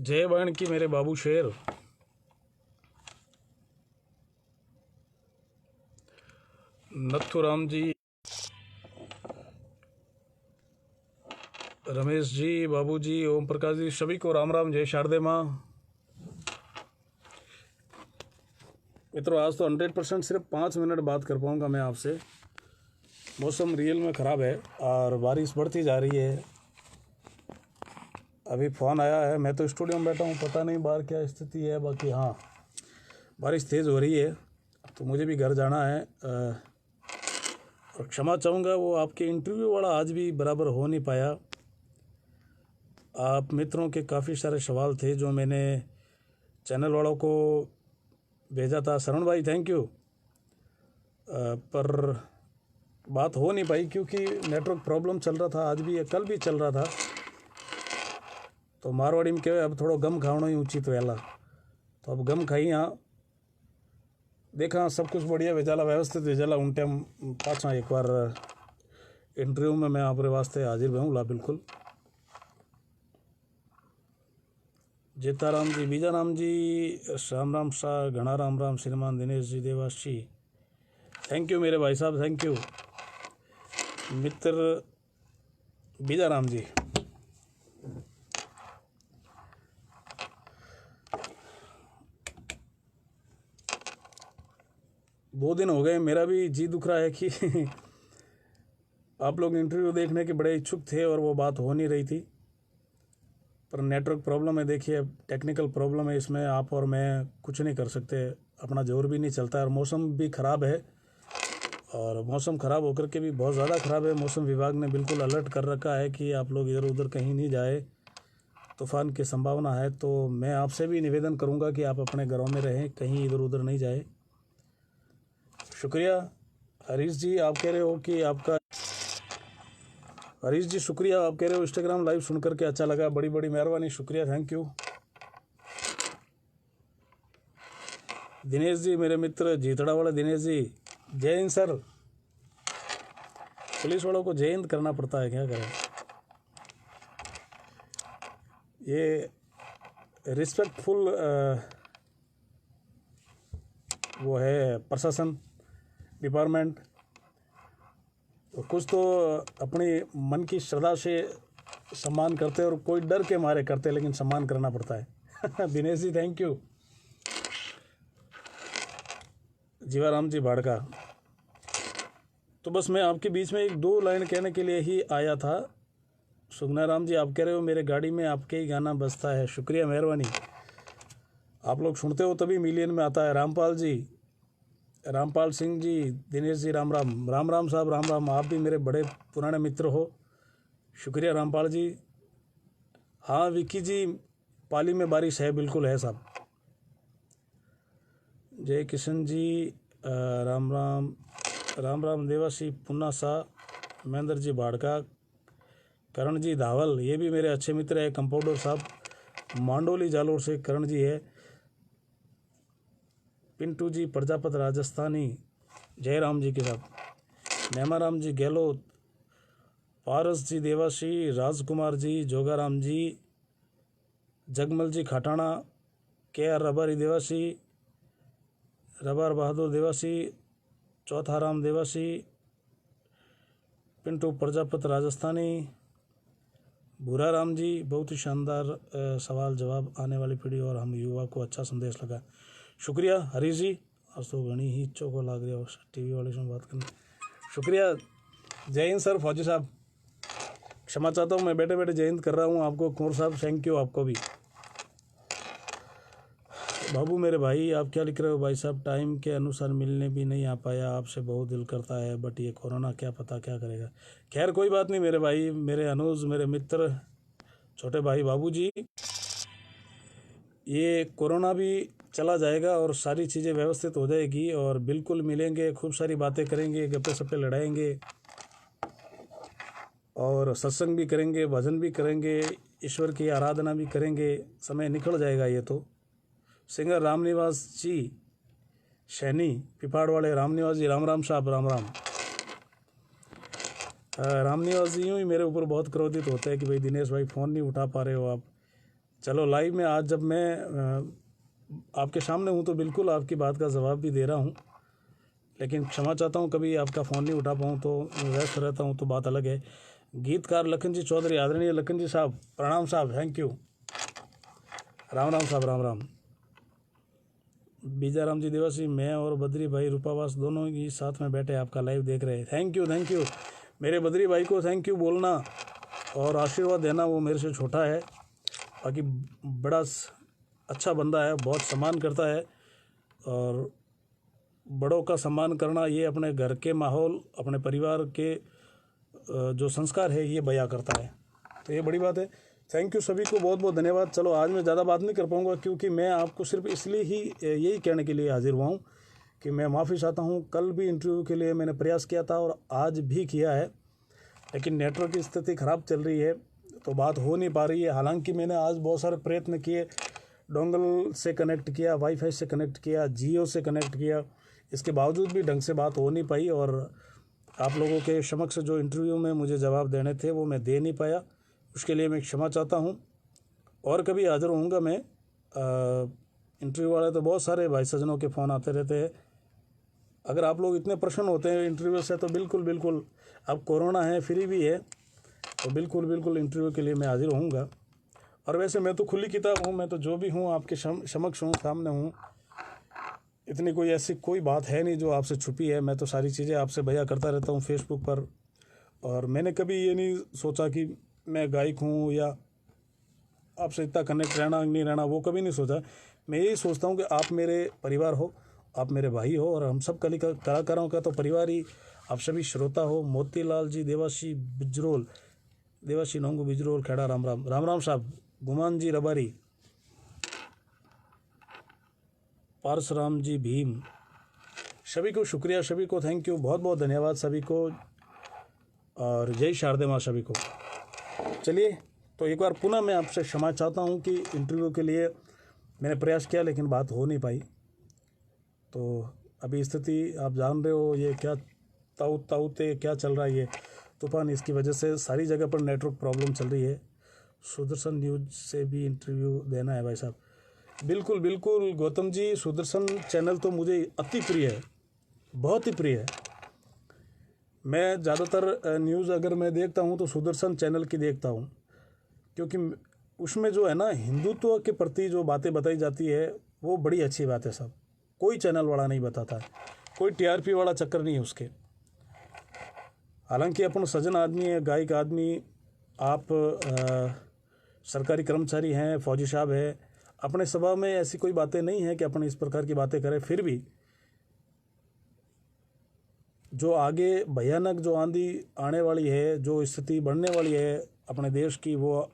जय बहन की मेरे बाबू शेर। नथुराम जी, रमेश जी, बाबू जी, ओम प्रकाश जी, सभी को राम राम, जय शारदे माँ। मित्रों, आज तो 100% सिर्फ 5 मिनट बात कर पाऊँगा मैं आपसे। मौसम रियल में ख़राब है और बारिश बढ़ती जा रही है। अभी फ़ोन आया है, मैं तो स्टूडियो में बैठा हूँ, पता नहीं बाहर क्या स्थिति है। बाकी हाँ, बारिश तेज़ हो रही है तो मुझे भी घर जाना है। और क्षमा चाहूँगा, वो आपके इंटरव्यू वाला आज भी बराबर हो नहीं पाया। आप मित्रों के काफ़ी सारे सवाल थे जो मैंने चैनल वालों को भेजा था। शरण भाई थैंक यू, पर बात हो नहीं पाई क्योंकि नेटवर्क प्रॉब्लम चल रहा था। आज भी, कल भी चल रहा था। तो मारवाड़ी में कहे अब थोड़ा गम खावणो ही उचित वेला, तो अब गम खाई। हाँ, देखा सब कुछ बढ़िया वेजाला, व्यवस्थित वेजाला। उन टाइम पाछा एक बार इंटरव्यू में मैं आपरे वास्ते हाजिर रहूँगा बिल्कुल। जेताराम जी, बीजा राम जी, राम राम शाह, घना राम राम, श्रीमान दिनेश जी, देवास जी, थैंक यू मेरे भाई साहब, थैंक यू। मित्र बीजा राम जी, दो दिन हो गए, मेरा भी जी दुख रहा है कि आप लोग इंटरव्यू देखने के बड़े इच्छुक थे और वो बात हो नहीं रही थी, पर नेटवर्क प्रॉब्लम है। देखिए, टेक्निकल प्रॉब्लम है, इसमें आप और मैं कुछ नहीं कर सकते, अपना जोर भी नहीं चलता। और मौसम भी ख़राब है, और मौसम ख़राब होकर के भी बहुत ज़्यादा ख़राब है। मौसम विभाग ने बिल्कुल अलर्ट कर रखा है कि आप लोग इधर उधर कहीं नहीं जाए, तूफ़ान की संभावना है। तो मैं आपसे भी निवेदन करूंगा कि आप अपने घरों में रहें, कहीं इधर उधर नहीं जाए। शुक्रिया हरीश जी, आप कह रहे हो कि आपका, हरीश जी शुक्रिया, आप कह रहे हो इंस्टाग्राम लाइव सुन करके अच्छा लगा, बड़ी बड़ी मेहरबानी, शुक्रिया, थैंक यू। दिनेश जी, मेरे मित्र जीतड़ा वाले दिनेश जी, जय हिंद सर। पुलिस वालों को जय हिंद करना पड़ता है, क्या करें। ये रिस्पेक्टफुल वो है प्रशासन डिपार्टमेंट। तो कुछ तो अपनी मन की श्रद्धा से सम्मान करते और कोई डर के मारे करते, लेकिन सम्मान करना पड़ता है। Dinesh ji thank you. जीवाराम जी भाड़का, तो बस मैं आपके बीच में 1-2 लाइन कहने के लिए ही आया था। सुगना राम जी, आप कह रहे हो मेरे गाड़ी में आपके ही गाना बजता है, शुक्रिया, मेहरबानी। आप लोग सुनते हो तभी मिलियन में आता है। रामपाल जी, रामपाल सिंह जी, दिनेश जी, राम राम, राम राम साहब, राम राम। आप भी मेरे बड़े पुराने मित्र हो, शुक्रिया रामपाल जी। हाँ विक्की जी, पाली में बारिश है, बिल्कुल है साहब। जय किशन जी, राम राम, राम राम देवासी, पुन्ना शाह, महेंद्र जी भाड़का, करण जी धावल, ये भी मेरे अच्छे मित्र है। कंपाउंडर साहब मांडोली जालोर से करण जी है। पिंटू जी प्रजापत राजस्थानी, जयराम जी के साथ, नेमाराम जी गहलोत, पारस जी देवासी, राजकुमार जी, जोगाराम जी, जगमल जी खाटाणा, के आर रबारी देवासी, रबार बहादुर देवासी, चौथा राम देवासी, पिंटू प्रजापत राजस्थानी, भूरा राम जी, बहुत ही शानदार सवाल जवाब, आने वाली पीढ़ी और हम युवा को अच्छा संदेश लगा, शुक्रिया हरीश जी। आज तो घनी ही चौको लाग रहा हो टीवी वाले से बात करने, शुक्रिया। जय हिंद सर, फौजी साहब क्षमा चाहता हूँ, मैं बैठे बैठे जय हिंद कर रहा हूँ आपको। कुंवर साहब थैंक यू, आपको भी। बाबू मेरे भाई, आप क्या लिख रहे हो भाई साहब, टाइम के अनुसार मिलने भी नहीं आ पाया, आपसे बहुत दिल करता है, बट ये कोरोना क्या पता क्या करेगा। खैर कोई बात नहीं मेरे भाई, मेरे अनुज, मेरे मित्र, छोटे भाई बाबू जी, ये कोरोना भी चला जाएगा और सारी चीज़ें व्यवस्थित हो जाएगी और बिल्कुल मिलेंगे, खूब सारी बातें करेंगे, गप्पे सप्पे लड़ाएंगे और सत्संग भी करेंगे, भजन भी करेंगे, ईश्वर की आराधना भी करेंगे। समय निकल जाएगा ये तो। सिंगर रामनिवास जी सैनी, पिपाड़ वाले रामनिवास जी, राम राम साहब, राम राम। रामनिवास जी यूँ ही मेरे ऊपर बहुत क्रोधित होते हैं कि भाई दिनेश भाई फ़ोन नहीं उठा पा रहे हो आप, चलो लाइव में आज जब मैं आपके सामने हूँ तो बिल्कुल आपकी बात का जवाब भी दे रहा हूँ, लेकिन क्षमा चाहता हूँ कभी आपका फ़ोन नहीं उठा पाऊँ तो व्यस्त रहता हूँ तो बात अलग है। गीतकार लखन जी चौधरी, आदरणीय लखन जी साहब, प्रणाम साहब, थैंक यू। राम राम साहब, राम राम। बीजाराम जी देवासी, मैं और बद्री भाई रूपावास दोनों ही साथ में बैठे आपका लाइव देख रहे हैं। थैंक यू मेरे बद्री भाई को थैंक यू बोलना और आशीर्वाद देना, वो मेरे से छोटा है, बाकी बड़ा अच्छा बंदा है, बहुत सम्मान करता है और बड़ों का सम्मान करना ये अपने घर के माहौल, अपने परिवार के जो संस्कार है ये बयां करता है, तो ये बड़ी बात है। थैंक यू सभी को, बहुत बहुत धन्यवाद। चलो आज मैं ज़्यादा बात नहीं कर पाऊँगा क्योंकि मैं आपको सिर्फ इसलिए ही यही कहने के लिए हाजिर हुआ हूँ कि मैं माफ़ी चाहता हूँ। कल भी इंटरव्यू के लिए मैंने प्रयास किया था और आज भी किया है, लेकिन नेटवर्क की स्थिति ख़राब चल रही है तो बात हो नहीं पा रही है। हालांकि मैंने आज बहुत सारे प्रयत्न किए, डोंगल से कनेक्ट किया, वाईफाई से कनेक्ट किया, जियो से कनेक्ट किया, इसके बावजूद भी ढंग से बात हो नहीं पाई और आप लोगों के समक्ष जो इंटरव्यू में मुझे जवाब देने थे वो मैं दे नहीं पाया, उसके लिए मैं क्षमा चाहता हूँ। और कभी हाज़िर होऊंगा मैं। इंटरव्यू वाले तो बहुत सारे भाई सज्जनों के फ़ोन आते रहते हैं, अगर आप लोग इतने प्रसन्न होते हैं इंटरव्यू से तो बिल्कुल अब कोरोना है, फ्री भी है, तो बिल्कुल इंटरव्यू के लिए मैं हाज़िर होऊंगा। और वैसे मैं तो खुली किताब हूँ, मैं तो जो भी हूँ आपके समक्ष हूँ, सामने हूँ, इतनी कोई ऐसी कोई बात है नहीं जो आपसे छुपी है। मैं तो सारी चीज़ें आपसे बयां करता रहता हूँ फेसबुक पर, और मैंने कभी ये नहीं सोचा कि मैं गायक हूँ या आपसे इतना कनेक्ट रहना नहीं रहना, वो कभी नहीं सोचा। मैं यही सोचता हूँ कि आप मेरे परिवार हो, आप मेरे भाई हो, और हम सब कलाकारों का तो परिवार ही आप सभी श्रोता हो। मोतीलाल जी देवासी बिजरोल, देवासी नोंगू बिजरोल खेड़ा, राम राम। राम राम साहब, गुमान जी रबारी, पारसराम जी भीम, सभी को शुक्रिया, सभी को थैंक यू, बहुत बहुत धन्यवाद सभी को, और जय शारदे माँ सभी को। चलिए तो एक बार पुनः मैं आपसे क्षमा चाहता हूँ कि इंटरव्यू के लिए मैंने प्रयास किया लेकिन बात हो नहीं पाई। तो अभी स्थिति आप जान रहे हो, ये क्या ताऊते क्या चल रहा है, ये तूफान, इसकी वजह से सारी जगह पर नेटवर्क प्रॉब्लम चल रही है। सुदर्शन न्यूज से भी इंटरव्यू देना है भाई साहब। बिल्कुल गौतम जी, सुदर्शन चैनल तो मुझे अति प्रिय है, बहुत ही प्रिय है। मैं ज़्यादातर न्यूज़ अगर मैं देखता हूँ तो सुदर्शन चैनल की देखता हूँ, क्योंकि उसमें जो है ना हिंदुत्व के प्रति जो बातें बताई जाती है वो बड़ी अच्छी बात है साहब। कोई चैनल वाला नहीं बताता है, कोई टीआरपी वाला चक्कर नहीं है उसके। हालांकि अपन सज्जन आदमी है, गायक आदमी, आप सरकारी कर्मचारी हैं, फौजी साहब है, अपने स्वभाव में ऐसी कोई बातें नहीं है कि अपन इस प्रकार की बातें करें। फिर भी जो आगे भयानक जो आंधी आने वाली है, जो स्थिति बढ़ने वाली है अपने देश की, वो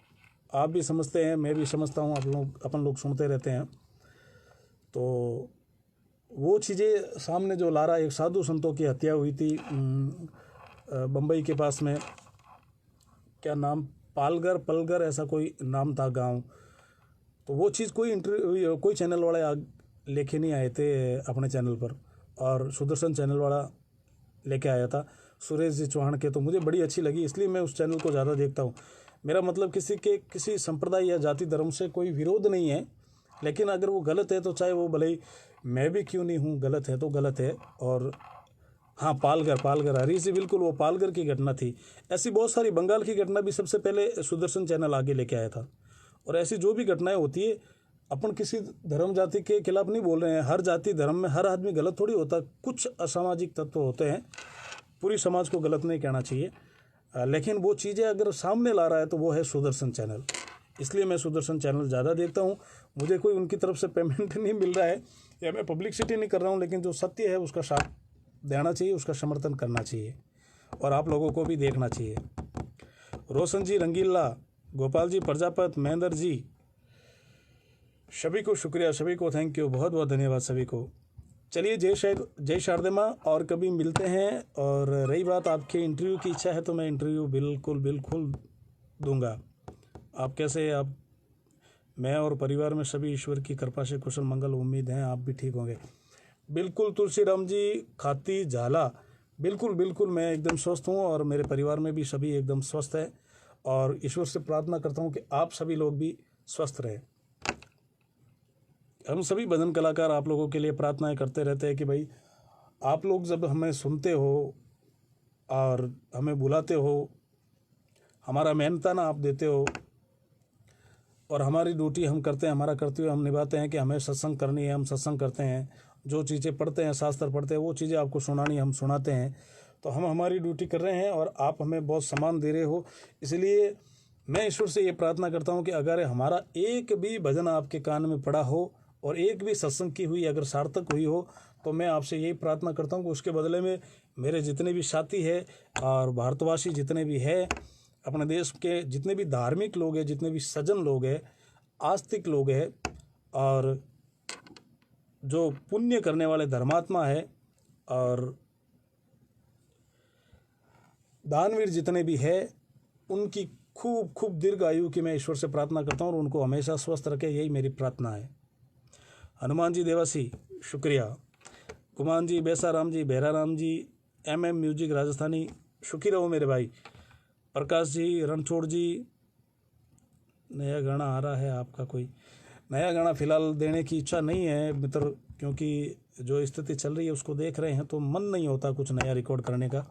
आप भी समझते हैं, मैं भी समझता हूँ, अपन लोग सुनते रहते हैं। तो वो चीज़ें सामने जो ला रहा, एक साधु संतों की हत्या हुई थी बम्बई के पास में, क्या नाम, पलगर ऐसा कोई नाम था गांव। तो वो चीज़ कोई चैनल वाले लेके नहीं आए थे अपने चैनल पर, और सुदर्शन चैनल वाला लेके आया था, सुरेश जी चौहान के। तो मुझे बड़ी अच्छी लगी, इसलिए मैं उस चैनल को ज़्यादा देखता हूँ। मेरा मतलब किसी संप्रदाय या जाति धर्म से कोई विरोध नहीं है, लेकिन अगर वो गलत है तो चाहे वो भले ही मैं भी क्यों नहीं हूँ, गलत है तो गलत है। और हाँ, पालघर हरी से, बिल्कुल वो पालघर की घटना थी। ऐसी बहुत सारी, बंगाल की घटना भी सबसे पहले सुदर्शन चैनल आगे लेके आया था। और ऐसी जो भी घटनाएं होती है, अपन किसी धर्म जाति के खिलाफ नहीं बोल रहे हैं। हर जाति धर्म में हर आदमी गलत थोड़ी होता, कुछ असामाजिक तत्व होते हैं, पूरी समाज को गलत नहीं कहना चाहिए। लेकिन वो चीज़ें अगर सामने ला रहा है तो वो है सुदर्शन चैनल, इसलिए मैं सुदर्शन चैनल ज़्यादा देखता हूँ। मुझे कोई उनकी तरफ से पेमेंट नहीं मिल रहा है या मैं पब्लिसिटी नहीं कर रहा हूँ, लेकिन जो सत्य है उसका साथ देना चाहिए, उसका समर्थन करना चाहिए, और आप लोगों को भी देखना चाहिए। रोशन जी रंगीला, गोपाल जी प्रजापत, महेंद्र जी, सभी को शुक्रिया, सभी को थैंक यू, बहुत बहुत धन्यवाद सभी को। चलिए, जय शारदे माँ, और कभी मिलते हैं। और रही बात आपके इंटरव्यू की इच्छा है तो मैं इंटरव्यू बिल्कुल दूंगा। आप कैसे, आप, मैं और परिवार में सभी ईश्वर की कृपा से कुशल मंगल, उम्मीद है आप भी ठीक होंगे। बिल्कुल तुलसीराम जी खाती झाला, बिल्कुल मैं एकदम स्वस्थ हूँ, और मेरे परिवार में भी सभी एकदम स्वस्थ है। और ईश्वर से प्रार्थना करता हूँ कि आप सभी लोग भी स्वस्थ रहे। हम सभी भजन कलाकार आप लोगों के लिए प्रार्थनाएं करते रहते हैं कि भाई आप लोग जब हमें सुनते हो और हमें बुलाते हो, हमारा मेहनताना आप देते हो और हमारी ड्यूटी हम करते हैं, हमारा कर्तव्य हम निभाते हैं कि हमें सत्संग करनी है, हम सत्संग करते हैं, जो चीज़ें पढ़ते हैं, शास्त्र पढ़ते हैं, वो चीज़ें आपको सुनानी हम सुनाते हैं, तो हम हमारी ड्यूटी कर रहे हैं और आप हमें बहुत सम्मान दे रहे हो। इसलिए मैं ईश्वर से ये प्रार्थना करता हूँ कि अगर हमारा एक भी भजन आपके कान में पड़ा हो और एक भी सत्संग की हुई अगर सार्थक हुई हो, तो मैं आपसे यही प्रार्थना करता हूँ कि उसके बदले में मेरे जितने भी साथी हैं और भारतवासी जितने भी हैं, अपने देश के जितने भी धार्मिक लोग हैं, जितने भी सज्जन लोग हैं, आस्तिक लोग हैं और जो पुण्य करने वाले धर्मात्मा है और दानवीर जितने भी है, उनकी खूब खूब दीर्घ आयु की मैं ईश्वर से प्रार्थना करता हूँ और उनको हमेशा स्वस्थ रखे, यही मेरी प्रार्थना है। हनुमान जी देवासी शुक्रिया, गुमान जी, बेसाराम जी, बेराराम जी, MM म्यूजिक राजस्थानी सुखी रहो मेरे भाई, प्रकाश जी, रणछोड़ जी, नया गाना आ रहा है आपका? कोई नया गाना फ़िलहाल देने की इच्छा नहीं है मित्र, क्योंकि जो स्थिति चल रही है उसको देख रहे हैं तो मन नहीं होता कुछ नया रिकॉर्ड करने का।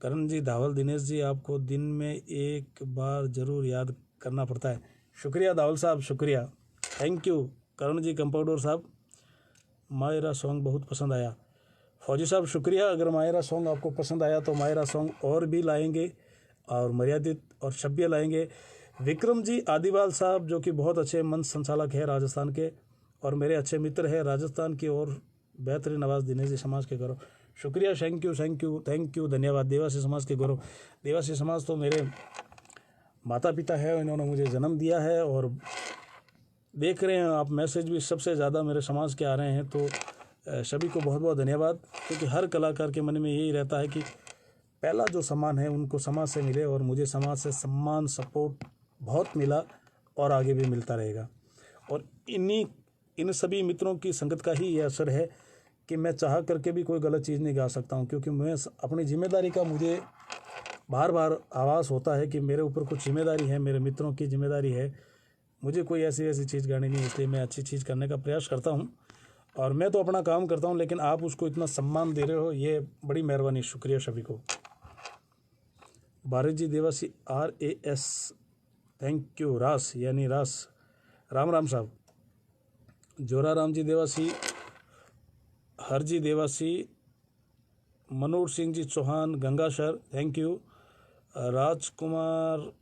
करण जी, धावल दिनेश जी, आपको दिन में एक बार ज़रूर याद करना पड़ता है। शुक्रिया धावल साहब, शुक्रिया, thank you. Karan ji, compounder साहब, मायरा सॉन्ग बहुत पसंद आया। फौजी साहब शुक्रिया, अगर मायरा सॉन्ग आपको पसंद आया तो मायरा सॉन्ग और भी लाएंगे और मर्यादित और सभ्य लाएंगे। विक्रम जी आदिवाल साहब, जो कि बहुत अच्छे मंच संचालक है राजस्थान के और मेरे अच्छे मित्र हैं राजस्थान की और बेहतरीन आवाज़ दिनेश जी समाज के गौरव, शुक्रिया, thank you thank you thank you, धन्यवाद। देवासी समाज के गौरव, देवासी समाज तो मेरे माता पिता है, इन्होंने मुझे जन्म दिया है और देख रहे हैं आप मैसेज भी सबसे ज़्यादा मेरे समाज के आ रहे हैं, तो सभी को बहुत बहुत धन्यवाद। क्योंकि हर कलाकार के मन में यही रहता है कि पहला जो सम्मान है उनको समाज से मिले और मुझे समाज से सम्मान सपोर्ट बहुत मिला और आगे भी मिलता रहेगा। और इन सभी मित्रों की संगत का ही ये असर है कि मैं चाह करके भी कोई गलत चीज़ नहीं गा सकता हूँ, क्योंकि मैं अपनी जिम्मेदारी का मुझे बार बार आभास होता है कि मेरे ऊपर कुछ जिम्मेदारी है, मेरे मित्रों की जिम्मेदारी है, मुझे कोई ऐसी चीज़ गानी नहीं, इसलिए मैं अच्छी चीज़ करने का प्रयास करता हूँ। और मैं तो अपना काम करता हूँ, लेकिन आप उसको इतना सम्मान दे रहे हो, ये बड़ी मेहरबानी, शुक्रिया सभी को। भारत जी देवासी RAS, थैंक यू। रास यानी रास, राम राम साहब। जोरा राम जी देवासी, हर जी देवासी, मनोज सिंह जी चौहान गंगाशर, थैंक यू। राजकुमार,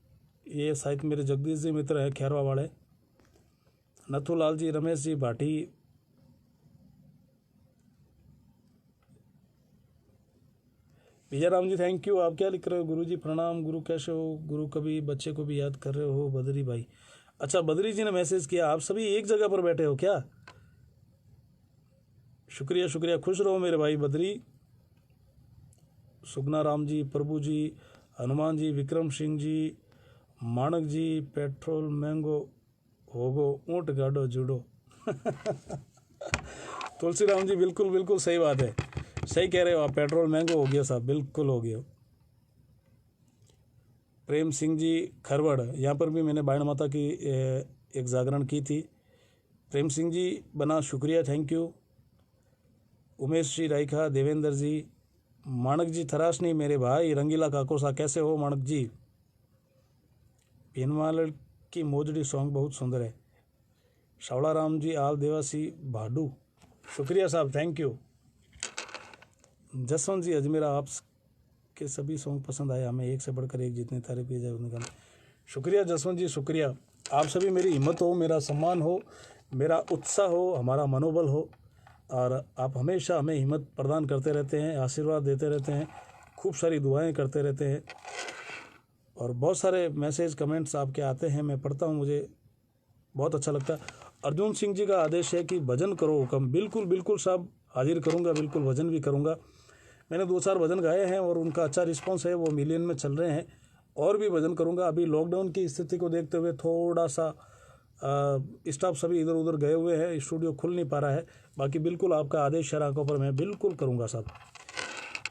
ये शायद मेरे जगदीश जी मित्र हैं खैरवा वाले। नथुलाल जी, रमेश जी भाटी, विजय राम जी, थैंक यू। आप क्या लिख रहे हो? गुरु जी प्रणाम, गुरु कैसे हो? गुरु कभी बच्चे को भी याद कर रहे हो? बदरी भाई, अच्छा बदरी जी ने मैसेज किया, आप सभी एक जगह पर बैठे हो क्या? शुक्रिया शुक्रिया, खुश रहो मेरे भाई बदरी। सुगना राम जी, प्रभु जी, हनुमान जी, विक्रम सिंह जी, माणक जी, पेट्रोल महंगो होगो, ऊँट गाड़ो जुड़ो। तुलसी राम जी, बिल्कुल बिल्कुल सही बात है, सही कह रहे हो आप, पेट्रोल महंगो हो गया साहब, बिल्कुल हो गया। प्रेम सिंह जी खरवड़, यहाँ पर भी मैंने बाण माता की एक जागरण की थी। प्रेम सिंह जी बना, शुक्रिया, थैंक यू। उमेश जी रायखा, देवेंद्र जी, माणक जी थरासनी, मेरे भाई रंगीला काकोसा, कैसे हो माणक जी? भीनमाल की मोजड़ी सॉन्ग बहुत सुंदर है। शावड़ा राम जी आल देवासी भाडू, शुक्रिया साहब, थैंक यू। जसवंत जी अजमेरा, आप के सभी सॉन्ग पसंद आए हमें, एक से बढ़कर एक, जितनी तारीफ की जाए उतनी कम। शुक्रिया जसवंत जी, शुक्रिया। आप सभी मेरी हिम्मत हो, मेरा सम्मान हो, मेरा उत्साह हो, हमारा मनोबल हो, और आप हमेशा हमें हिम्मत प्रदान करते रहते हैं, आशीर्वाद देते रहते हैं, खूब सारी दुआएं करते रहते हैं और बहुत सारे मैसेज कमेंट्स आपके आते हैं, मैं पढ़ता हूँ, मुझे बहुत अच्छा लगता है। अर्जुन सिंह जी का आदेश है कि भजन करो हुक्म, बिल्कुल बिल्कुल साहब, हाजिर करूँगा, बिल्कुल भजन भी करूँगा। मैंने 2-4 भजन गाए हैं और उनका अच्छा रिस्पांस है, वो मिलियन में चल रहे हैं, और भी भजन करूँगा। अभी लॉकडाउन की स्थिति को देखते हुए थोड़ा सा स्टाफ सभी इधर उधर गए हुए हैं, स्टूडियो खुल नहीं पा रहा है, बाकी बिल्कुल आपका आदेश शराकों पर मैं बिल्कुल करूँगा साहब।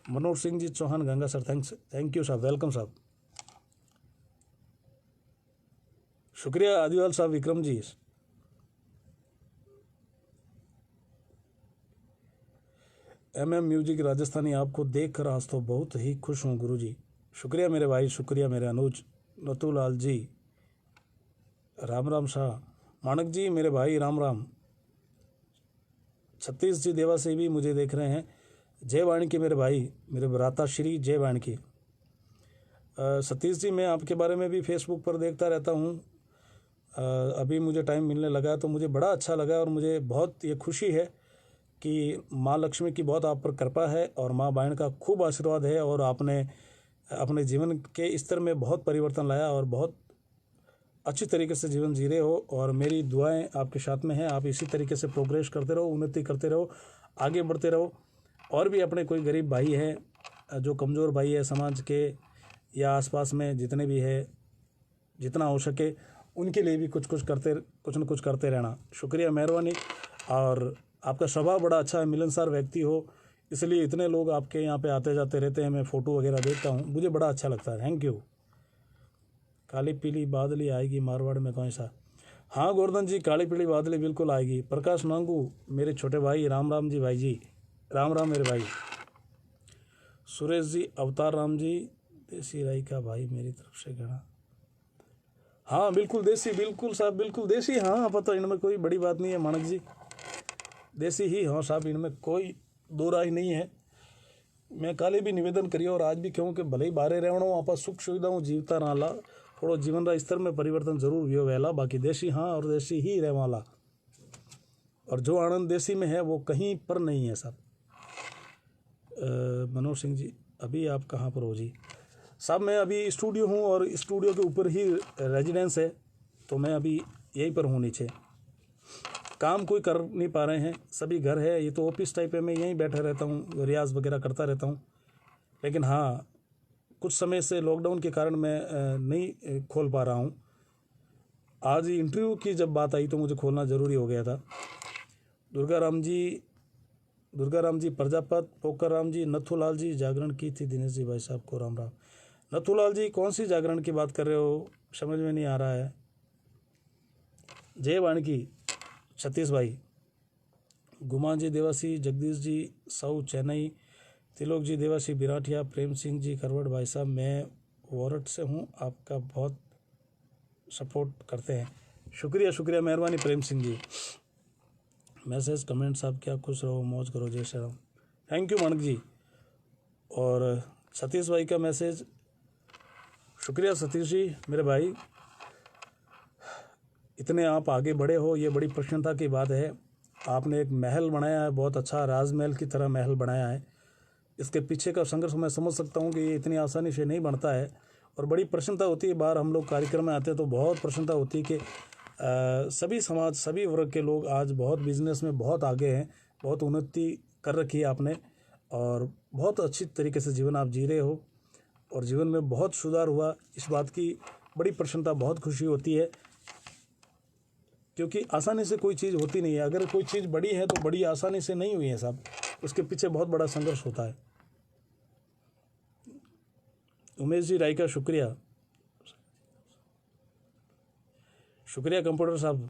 Manoj Singh ji Chauhan Ganga sir, thank you साहब, वेलकम साहब। शुक्रिया आदिवाल साहब विक्रम जी। म्यूजिक राजस्थानी आपको देखकर आज तो बहुत ही खुश हूँ गुरुजी। शुक्रिया मेरे भाई, शुक्रिया मेरे अनुज नथुलाल जी। राम राम शाह मानक जी मेरे भाई, राम राम। छत्तीस जी देवा से भी मुझे देख रहे हैं। जय वाणी की मेरे भाई, मेरे भ्राता श्री जय वाणी की। सतीश जी मैं आपके बारे में भी फेसबुक पर देखता रहता हूँ। अभी मुझे टाइम मिलने लगा तो मुझे बड़ा अच्छा लगा और मुझे बहुत ये खुशी है कि माँ लक्ष्मी की बहुत आप पर कृपा है और माँ बायन का खूब आशीर्वाद है और आपने अपने जीवन के स्तर में बहुत परिवर्तन लाया और बहुत अच्छी तरीके से जीवन जी रहे हो और मेरी दुआएं आपके साथ में हैं। आप इसी तरीके से प्रोग्रेस करते रहो, उन्नति करते रहो, आगे बढ़ते रहो। और भी अपने कोई गरीब भाई हैं, जो कमज़ोर भाई है समाज के या आसपास में जितने भी है, जितना हो सके उनके लिए भी कुछ न कुछ करते रहना। शुक्रिया, मेहरबानी। और आपका स्वभाव बड़ा अच्छा है, मिलनसार व्यक्ति हो, इसलिए इतने लोग आपके यहाँ पे आते जाते रहते हैं। मैं फ़ोटो वगैरह देखता हूँ, मुझे बड़ा अच्छा लगता है। Thank you. काली पीली बादली आएगी मारवाड़ में कौन सा? हाँ गोवर्धन जी, काली पीली बादली बिल्कुल आएगी। प्रकाश नांगू मेरे छोटे भाई, राम राम जी भाई जी, राम राम मेरे भाई। सुरेश जी, अवतार राम जी, देसी राई का भाई मेरी तरफ से गणा। हाँ बिल्कुल देसी, बिल्कुल साहब, बिल्कुल देसी। हाँ पता, इनमें कोई बड़ी बात नहीं है मानक जी, देसी ही हाँ साहब, इनमें कोई दो राय नहीं है। मैं काले भी निवेदन करिए और आज भी क्यों कि भले ही बाहर रहना आप सुख सुविधाओं जीवता रहा, थोड़ा जीवन का स्तर में परिवर्तन जरूर हुआ वेला, बाकी देसी हाँ और देसी ही रहवाला। और जो आनंद देसी में है वो कहीं पर नहीं है साहब। मनोज सिंह जी, अभी आप कहाँ पर हो जी? साहब मैं अभी स्टूडियो हूँ और स्टूडियो के ऊपर ही रेजिडेंस है, तो मैं अभी यहीं पर हूँ नीचे। काम कोई कर नहीं पा रहे हैं, सभी घर है, ये तो ऑफिस टाइप है। मैं यहीं बैठा रहता हूँ, रियाज वगैरह करता रहता हूँ। लेकिन हाँ कुछ समय से लॉकडाउन के कारण मैं नहीं खोल पा रहा हूँ। आज इंटरव्यू की जब बात आई तो मुझे खोलना ज़रूरी हो गया था। दुर्गा राम जी प्रजापत, पोकर राम जी, नथुलाल जी, जागरण की थी दिनेश जी भाई साहब को राम राम। नथुलाल जी कौन सी जागरण की बात कर रहे हो, समझ में नहीं आ रहा है। जय वाणी की सतीश भाई। गुमान जी देवासी, जगदीश जी साउ चेन्नई, तिलोक जी देवासी बिराठिया, प्रेम सिंह जी करवट भाई साहब मैं वारट से हूँ, आपका बहुत सपोर्ट करते हैं। शुक्रिया शुक्रिया, मेहरबानी प्रेम सिंह जी। मैसेज कमेंट साहब क्या खुश रहो मौज करो जय श्री राम। थैंक यू मानक जी। और सतीश भाई का मैसेज, शुक्रिया सतीश जी मेरे भाई, इतने आप आगे बढ़े हो ये बड़ी प्रसन्नता की बात है। आपने एक महल बनाया है, बहुत अच्छा राजमहल की तरह महल बनाया है। इसके पीछे का संघर्ष मैं समझ सकता हूँ कि ये इतनी आसानी से नहीं बनता है और बड़ी प्रसन्नता होती है। बाहर हम लोग कार्यक्रम में आते हैं तो बहुत प्रसन्नता होती है कि सभी समाज, सभी वर्ग के लोग आज बहुत बिजनेस में बहुत आगे हैं, बहुत उन्नति कर रखी है आपने और बहुत अच्छी तरीके से जीवन आप जी रहे हो और जीवन में बहुत सुधार हुआ, इस बात की बड़ी प्रसन्नता, बहुत खुशी होती है। क्योंकि आसानी से कोई चीज़ होती नहीं है, अगर कोई चीज़ बड़ी है तो बड़ी आसानी से नहीं हुई है साहब, उसके पीछे बहुत बड़ा संघर्ष होता है। उमेश जी राय का शुक्रिया, शुक्रिया कंप्यूटर साहब।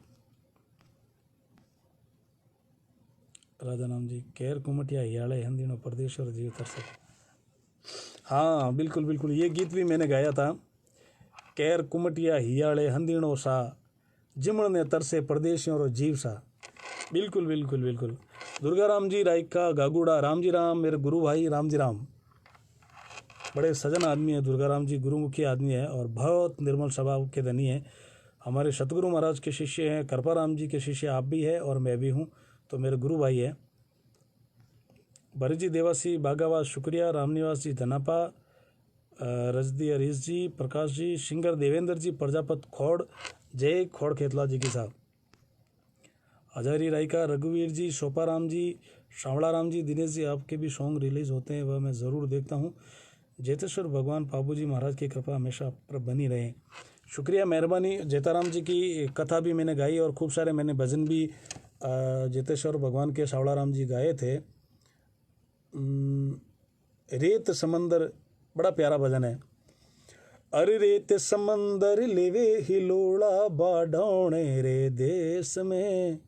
राधा नाम जी, केर कुमटिया हियाले हिंदीनो प्रदेश और जीव तरसे। हाँ बिल्कुल बिल्कुल, ये गीत भी मैंने गाया था। केर कुमटिया हियाले हंदीणो सा, जिमण ने तरसे परदेशियों और जीव सा। बिल्कुल बिल्कुल बिल्कुल। दुर्गा राम जी रायका गागुड़ा, राम जी राम मेरे गुरु भाई, राम जी राम। बड़े सजन आदमी है दुर्गा राम जी, गुरुमुखी आदमी है और बहुत निर्मल स्वभाव के धनी है। हमारे सतगुरु महाराज के शिष्य हैं, कृपा राम जी के शिष्य आप भी हैं और मैं भी हूँ, तो मेरे गुरु भाई है। बरीजी देवासी बागावास शुक्रिया, रामनिवास जी धनापा, रजदी अरीस जी, प्रकाश जी, सिंगर देवेंद्र जी प्रजापत खोड़, जय खोड़ खेतला जी की साहब। हजारी राय का रघुवीर जी, शोपा राम जी, श्रावणा राम जी, दिनेश जी आपके भी सॉन्ग रिलीज़ होते हैं, वह मैं ज़रूर देखता हूँ। जेतेश्वर भगवान बाबू जी महाराज की कृपा हमेशा पर बनी रहे। शुक्रिया मेहरबानी। जेताराम जी की कथा भी मैंने गाई और खूब सारे मैंने भजन भी जेतेश्वर भगवान के सावड़ा राम जी गाए थे। रेत समंदर बड़ा प्यारा भजन है। अरे रेत समंदर लेवे हिलोड़ा बाढ़ौणे रे देश में,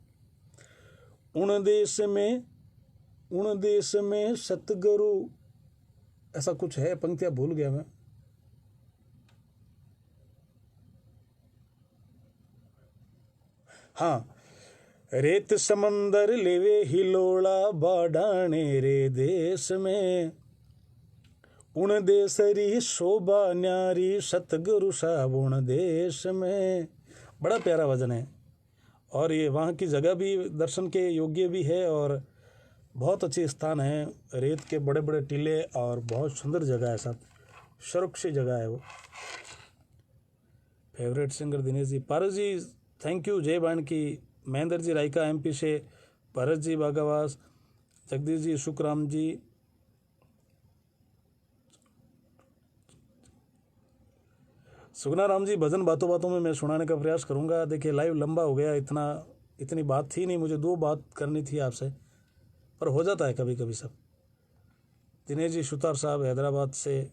उन देश में सतगुरु, ऐसा कुछ है, पंक्तियां भूल गया मैं। हाँ, रेत समंदर लेवे हिलोड़ा बाढ़ाने रे देश में, उन देसरी शोभा न्यारी सतगुरु साहब उन देश में। बड़ा प्यारा भजन है और ये वहाँ की जगह भी दर्शन के योग्य भी है और बहुत अच्छे स्थान है। रेत के बड़े बड़े टीले और बहुत सुंदर जगह है सब, सुरक्षित जगह है वो। Favourite singer Dinesh ji, Paras ji thank you. जय बाण की, महेंद्र जी रायका एमपी से, भरत जी बागावास, जगदीश जी, सुखराम जी, सुगना राम जी। भजन बातों बातों में मैं सुनाने का प्रयास करूंगा। देखिए लाइव लंबा हो गया, इतनी बात थी नहीं, मुझे 2 बात करनी थी आपसे, पर हो जाता है कभी कभी सब। दिनेश जी सुतार साहब हैदराबाद से,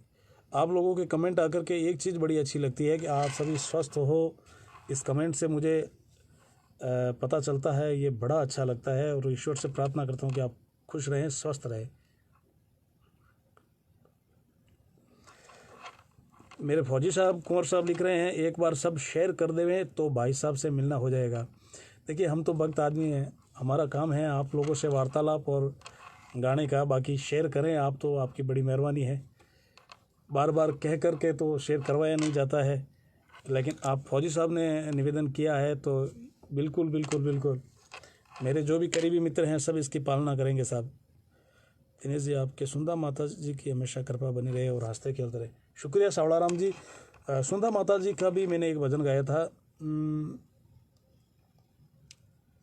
आप लोगों के कमेंट आकर के एक चीज़ बड़ी अच्छी लगती है कि आप सभी स्वस्थ हो। इस कमेंट से मुझे पता चलता है, ये बड़ा अच्छा लगता है और ईश्वर से प्रार्थना करता हूँ कि आप खुश रहें, स्वस्थ रहें। मेरे फौजी साहब कुंवर साहब लिख रहे हैं, एक बार सब शेयर कर देवें तो भाई साहब से मिलना हो जाएगा। देखिए हम तो भक्त आदमी हैं, हमारा काम है आप लोगों से वार्तालाप और गाने का, बाकी शेयर करें आप तो आपकी बड़ी मेहरबानी है। बार बार कह कर के तो शेयर करवाया नहीं जाता है, लेकिन आप फौजी साहब ने निवेदन किया है तो बिल्कुल बिल्कुल बिल्कुल मेरे जो भी करीबी मित्र हैं सब इसकी पालना करेंगे साहब। दिनेश जी आपके सुंदा माता जी की हमेशा कृपा बनी रहे और हंसते खेलते रहे। शुक्रिया सावड़ाराम जी। सुंदा माता जी का भी मैंने एक भजन गाया था,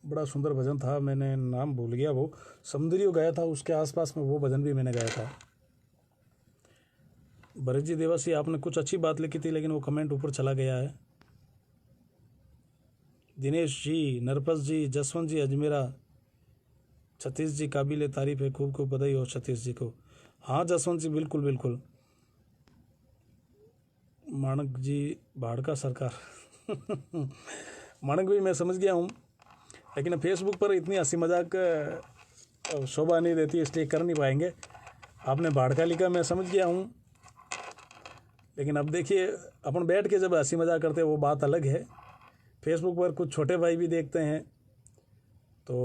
बड़ा सुंदर भजन था, मैंने नाम भूल गया, वो समुद्रियों गाया था, उसके आसपास में वो भजन भी मैंने गाया था। भरत जी देवासी आपने कुछ अच्छी बात लिखी थी लेकिन वो कमेंट ऊपर चला गया है। दिनेश जी, नरपस जी, जसवंत जी अजमेरा, सतीश जी काबिल तारीफ है, खूब खूब बधाई हो सतीश जी को। हाँ जसवंत जी बिल्कुल बिल्कुल। माणक जी भाड़का सरकार माणक भी मैं समझ गया हूँ, लेकिन फेसबुक पर इतनी हंसी मजाक शोभा नहीं देती इसलिए कर नहीं पाएंगे। आपने भाड़का लिखा मैं समझ गया हूँ, लेकिन अब देखिए अपन बैठ के जब हंसी मजाक करते हैं वो बात अलग है। फेसबुक पर कुछ छोटे भाई भी देखते हैं तो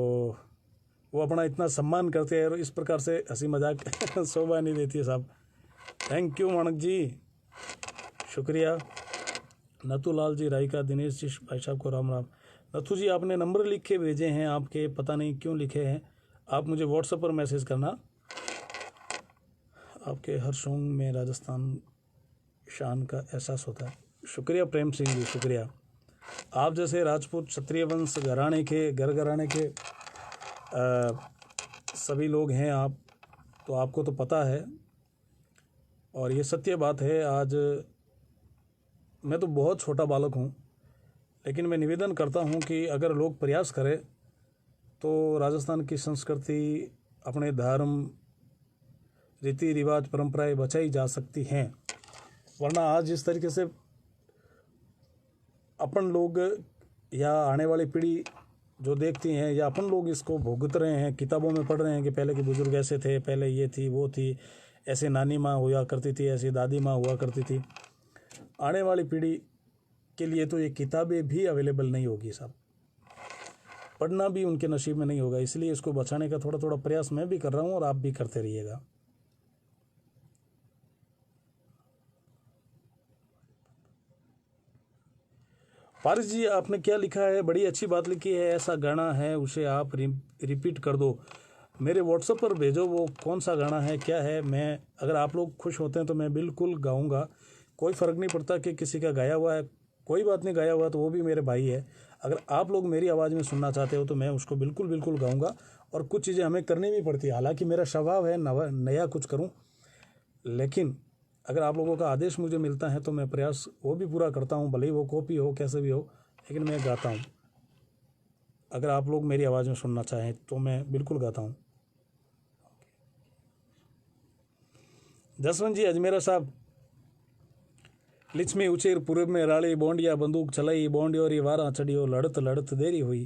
वो अपना इतना सम्मान करते हैं और इस प्रकार से हंसी मजाक शोभा नहीं देती है साहब। थैंक यू माणक जी, शुक्रिया। नथुलाल जी रायका, दिनेश जी भाई साहब को राम राम। नथु जी आपने नंबर लिख के भेजे हैं, आपके पता नहीं क्यों लिखे हैं, आप मुझे व्हाट्सएप पर मैसेज करना। आपके हर सॉन्ग में राजस्थान शान का एहसास होता है। शुक्रिया प्रेम सिंह जी, शुक्रिया। आप जैसे राजपूत क्षत्रिय वंश घराने के घराने के सभी लोग हैं आप, तो आपको तो पता है और ये सत्य बात है। आज मैं तो बहुत छोटा बालक हूँ, लेकिन मैं निवेदन करता हूँ कि अगर लोग प्रयास करें तो राजस्थान की संस्कृति, अपने धर्म, रीति रिवाज, परंपराएं बचाई जा सकती हैं। वरना आज जिस तरीके से अपन लोग या आने वाली पीढ़ी जो देखती हैं या अपन लोग इसको भुगत रहे हैं, किताबों में पढ़ रहे हैं कि पहले के बुजुर्ग ऐसे थे, पहले ये थी वो थी, ऐसे नानी माँ हुआ करती थी, ऐसी दादी माँ हुआ करती थी। आने वाली पीढ़ी के लिए तो ये किताबें भी अवेलेबल नहीं होगी साहब, पढ़ना भी उनके नसीब में नहीं होगा। इसलिए इसको बचाने का थोड़ा थोड़ा प्रयास मैं भी कर रहा हूँ और आप भी करते रहिएगा। पारिस जी आपने क्या लिखा है, बड़ी अच्छी बात लिखी है। ऐसा गाना है उसे आप रिपीट कर दो, मेरे व्हाट्सएप पर भेजो। वो कौन सा गाना है, क्या है? मैं अगर आप लोग खुश होते हैं तो मैं बिल्कुल गाऊंगा, कोई फ़र्क नहीं पड़ता कि किसी का गाया हुआ है, कोई बात नहीं, गाया हुआ तो वो भी मेरे भाई है। अगर आप लोग मेरी आवाज़ में सुनना चाहते हो तो मैं उसको बिल्कुल बिल्कुल गाऊंगा। और कुछ चीज़ें हमें करनी भी पड़ती है, हालांकि मेरा स्वभाव है नया कुछ करूं, लेकिन अगर आप लोगों का आदेश मुझे मिलता है तो मैं प्रयास वो भी पूरा करता हूं, भले ही वो कॉपी हो कैसे भी हो, लेकिन मैं गाता हूं। अगर आप लोग मेरी आवाज़ में सुनना चाहें तो मैं बिल्कुल गाता हूं। जसवंत जी अजमेरा साहब, लिच्छमी उचेर पूर्व में राड़ी बोंडिया बंदूक चलाई बोंडियोरी वारा चढ़ियो लड़त लड़त देरी हुई।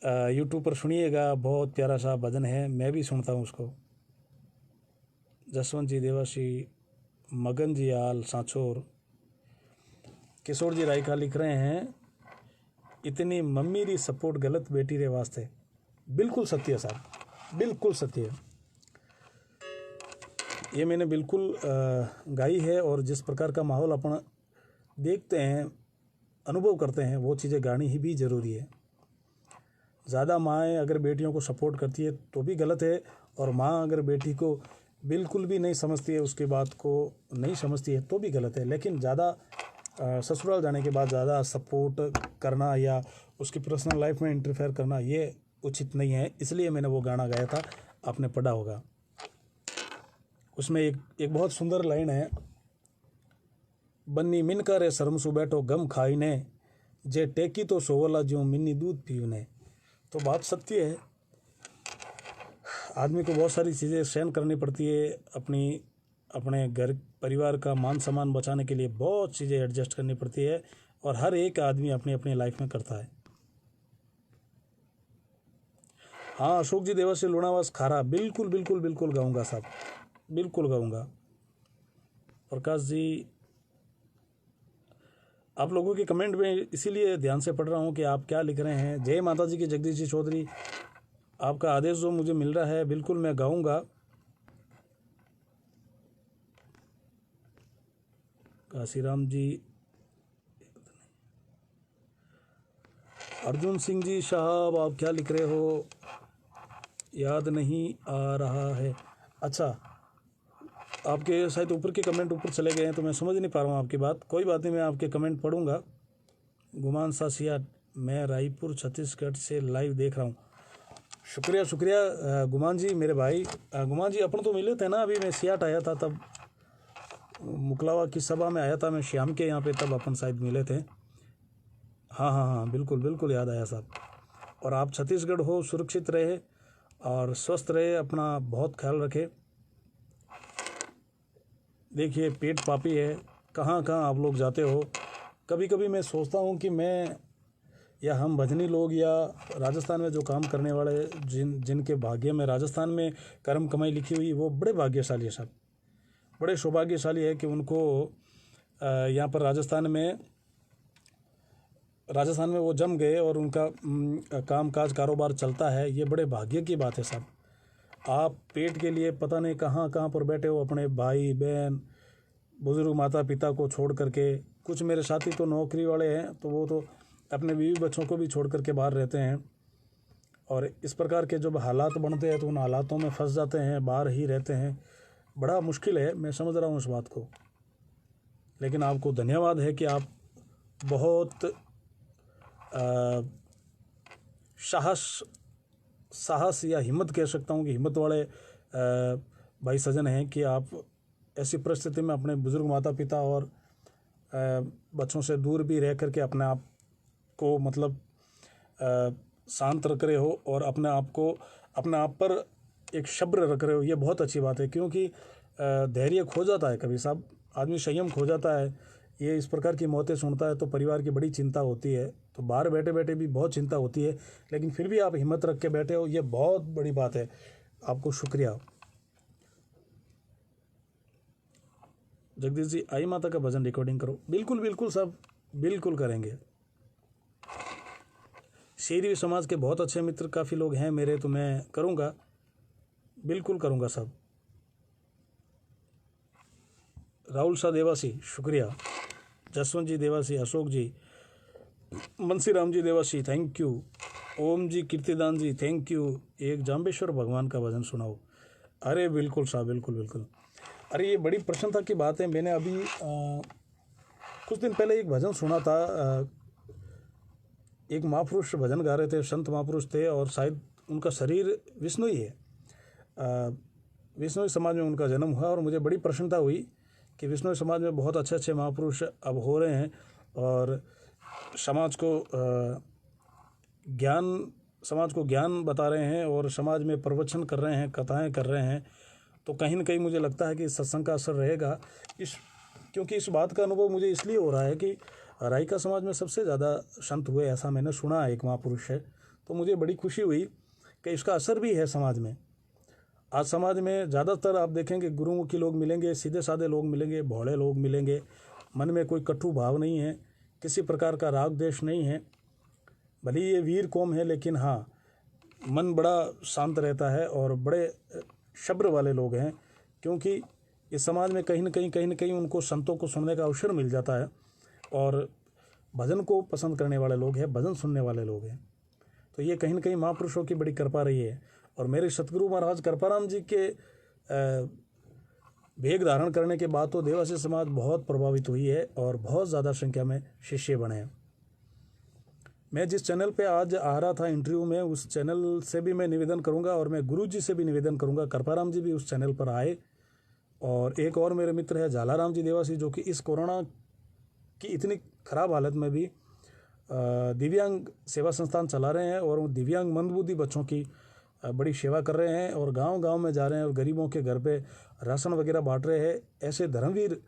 यूट्यूब पर सुनिएगा, बहुत प्यारा सा भजन है, मैं भी सुनता हूँ उसको। जसवंत जी देवासी, मगन जी आल सांचोर, किशोर जी रायका लिख रहे हैं, इतनी मम्मी री सपोर्ट गलत बेटी रे वास्ते। बिल्कुल सत्य है साहब, बिल्कुल सत्य है। ये मैंने बिल्कुल गाई है, और जिस प्रकार का माहौल अपन देखते हैं, अनुभव करते हैं, वो चीज़ें गानी ही भी ज़रूरी है। ज़्यादा माएँ अगर बेटियों को सपोर्ट करती है तो भी गलत है, और माँ अगर बेटी को बिल्कुल भी नहीं समझती है, उसकी बात को नहीं समझती है तो भी गलत है। लेकिन ज़्यादा ससुराल जाने के बाद ज़्यादा सपोर्ट करना या उसकी पर्सनल लाइफ में इंटरफेयर करना, ये उचित नहीं है। इसलिए मैंने वो गाना गाया था, आपने पढ़ा होगा। उसमें एक बहुत सुंदर लाइन है, बन्नी मिनका रे शर्मसु बैठो गम खाई ने, जे टेकी तो सोवला जो मिन्नी दूध पीने। तो बात सत्य है, आदमी को बहुत सारी चीज़ें सहन करनी पड़ती है, अपने घर परिवार का मान सम्मान बचाने के लिए बहुत चीज़ें एडजस्ट करनी पड़ती है, और हर एक आदमी अपनी अपनी लाइफ में करता है। हाँ, अशोक जी देवा से लुणावास खारा, बिल्कुल बिल्कुल बिल्कुल गाऊंगा साहब, बिल्कुल गाऊंगा। प्रकाश जी, आप लोगों के कमेंट में इसीलिए ध्यान से पढ़ रहा हूँ कि आप क्या लिख रहे हैं। जय माता जी की। जगदीश जी चौधरी, आपका आदेश जो मुझे मिल रहा है, बिल्कुल मैं गाऊंगा। काशीराम जी, अर्जुन सिंह जी साहब, आप क्या लिख रहे हो, याद नहीं आ रहा है। अच्छा, आपके शायद ऊपर के कमेंट ऊपर चले गए हैं, तो मैं समझ नहीं पा रहा हूँ आपकी बात। कोई बात नहीं, मैं आपके कमेंट पढ़ूंगा। गुमान सा सिया, मैं रायपुर छत्तीसगढ़ से लाइव देख रहा हूँ। शुक्रिया शुक्रिया गुमान जी, मेरे भाई। गुमान जी, अपन तो मिले थे ना, अभी मैं सियाट आया था, तब मुकलावा की सभा में आया था मैं, श्याम के यहाँ पे, तब अपन शायद मिले थे। हाँ हाँ हाँ, बिल्कुल बिल्कुल याद आया साहब। और आप छत्तीसगढ़ हो, सुरक्षित रहे और स्वस्थ रहे, अपना बहुत ख्याल रखे। देखिए, पेट पापी है, कहाँ कहाँ आप लोग जाते हो। कभी कभी मैं सोचता हूँ कि मैं या हम भजनी लोग या राजस्थान में जो काम करने वाले, जिनके भाग्य में राजस्थान में कर्म कमाई लिखी हुई, वो बड़े भाग्यशाली है साहब, बड़े सौभाग्यशाली है कि उनको यहाँ पर राजस्थान में वो जम गए और उनका काम काज कारोबार चलता है। ये बड़े भाग्य की बात है साहब। आप पेट के लिए पता नहीं कहाँ कहाँ पर बैठे हो, अपने भाई बहन बुजुर्ग माता पिता को छोड़ करके। कुछ मेरे साथी तो नौकरी वाले हैं, तो वो तो अपने बीवी बच्चों को भी छोड़ करके बाहर रहते हैं, और इस प्रकार के जब हालात बनते हैं तो उन हालातों में फंस जाते हैं, बाहर ही रहते हैं। बड़ा मुश्किल है, मैं समझ रहा हूँ इस बात को। लेकिन आपको धन्यवाद है कि आप बहुत साहस या हिम्मत कह सकता हूँ कि हिम्मत वाले भाई सजन हैं कि आप ऐसी परिस्थिति में अपने बुजुर्ग माता पिता और बच्चों से दूर भी रह करके अपने आप को मतलब शांत रख रहे हो, और अपने आप पर एक सब्र रख रहे हो। ये बहुत अच्छी बात है, क्योंकि धैर्य खो जाता है कभी साहब, आदमी संयम खो जाता है। ये इस प्रकार की मौतें सुनता है तो परिवार की बड़ी चिंता होती है, तो बाहर बैठे बैठे भी बहुत चिंता होती है, लेकिन फिर भी आप हिम्मत रख के बैठे हो, ये बहुत बड़ी बात है। आपको शुक्रिया। जगदीश जी, आई माता का भजन रिकॉर्डिंग करो। बिल्कुल बिल्कुल साहब, बिल्कुल करेंगे। शेरी समाज के बहुत अच्छे मित्र काफ़ी लोग हैं मेरे, तो मैं करूँगा, बिल्कुल करूँगा साहब। राहुल शाह देवासी, शुक्रिया। Jaswant ji Devasi, Ashok ji, Bansiram ji Devasi, thank you. Om ji Kirtidan ji, thank you. एक जाम्बेश्वर भगवान का भजन सुनाओ। अरे बिल्कुल साहब, बिल्कुल बिल्कुल। अरे ये बड़ी प्रसन्नता की बात है। मैंने अभी कुछ दिन पहले एक भजन सुना था। एक महापुरुष भजन गा रहे थे, संत महापुरुष थे, और शायद उनका शरीर विष्णुई है। विष्णुई समाज में उनका जन्म हुआ, और मुझे बड़ी प्रसन्नता हुई कि विष्णुई समाज में बहुत अच्छे अच्छे महापुरुष अब हो रहे हैं, और समाज को ज्ञान बता रहे हैं, और समाज में प्रवचन कर रहे हैं, कथाएं कर रहे हैं। तो कहीं ना कहीं मुझे लगता है कि सत्संग का असर रहेगा। क्योंकि इस बात का अनुभव मुझे इसलिए हो रहा है कि राइका समाज में सबसे ज़्यादा संत हुए, ऐसा मैंने सुना, एक महापुरुष है। तो मुझे बड़ी खुशी हुई कि इसका असर भी है समाज में। आज समाज में ज़्यादातर आप देखेंगे गुरुमुखी लोग मिलेंगे, सीधे साधे लोग मिलेंगे, भोले लोग मिलेंगे, मन में कोई कटु भाव नहीं है, किसी प्रकार का राग द्वेष नहीं है। भले ये वीर कौम है, लेकिन हाँ, मन बड़ा शांत रहता है और बड़े शब्र वाले लोग हैं, क्योंकि इस समाज में कहीं न कहीं उनको संतों को सुनने का अवसर मिल जाता है और भजन को पसंद करने वाले लोग हैं, भजन सुनने वाले लोग हैं। तो ये कहीं न कहीं महापुरुषों की बड़ी कृपा रही है। और मेरे सतगुरु महाराज कृपाराम जी के भेग धारण करने के बाद तो देवासी समाज बहुत प्रभावित हुई है और बहुत ज़्यादा संख्या में शिष्य बने हैं। मैं जिस चैनल पे आज आ रहा था इंटरव्यू में, उस चैनल से भी मैं निवेदन करूंगा और मैं गुरु जी से भी निवेदन करूंगा, कृपाराम जी भी उस चैनल पर आए। और एक और मेरे मित्र है झालाराम जी देवासी, जो कि इस कोरोना की इतनी ख़राब हालत में भी दिव्यांग सेवा संस्थान चला रहे हैं और दिव्यांग मंदबुद्धि बच्चों की बड़ी सेवा कर रहे हैं और गांव-गांव में जा रहे हैं और गरीबों के घर पे राशन वगैरह बांट रहे हैं। ऐसे धर्मवीर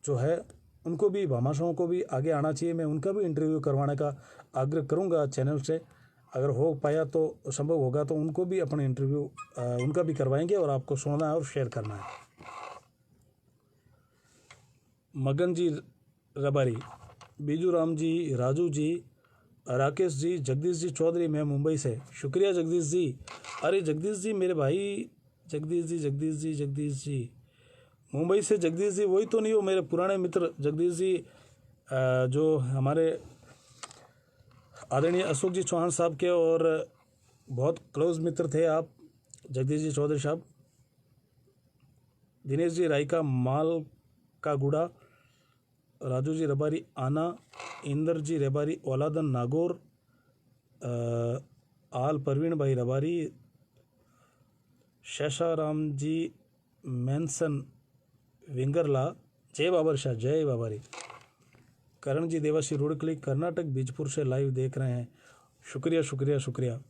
जो है, उनको भी, भामाशाहों को भी आगे आना चाहिए। मैं उनका भी इंटरव्यू करवाने का आग्रह करूंगा चैनल से, अगर हो पाया तो, संभव होगा तो उनको भी अपने इंटरव्यू उनका भी करवाएंगे और आपको सुनना है और शेयर करना है। मगन जी रबारी, बीजू राम जी, राजू जी, राकेश जी, जगदीश जी चौधरी, मैं मुंबई से। शुक्रिया जगदीश जी। अरे जगदीश जी मेरे भाई, जगदीश जी मुंबई से। जगदीश जी वही तो नहीं हो मेरे पुराने मित्र जगदीश जी, जो हमारे आदरणीय अशोक जी चौहान साहब के और बहुत क्लोज मित्र थे आप, जगदीश जी चौधरी साहब। दिनेश जी रायका माल का गुड़ा, राजू जी रबारी आना, इंदर जी रबारी औलादन नागौर, आल परवीन भाई रबारी, शेषाराम जी मैंसन विंगरला, जय बाबर शाह, जय बाबारी। करण जी देवासी रुड़कली कर्नाटक बीजपुर से लाइव देख रहे हैं। शुक्रिया।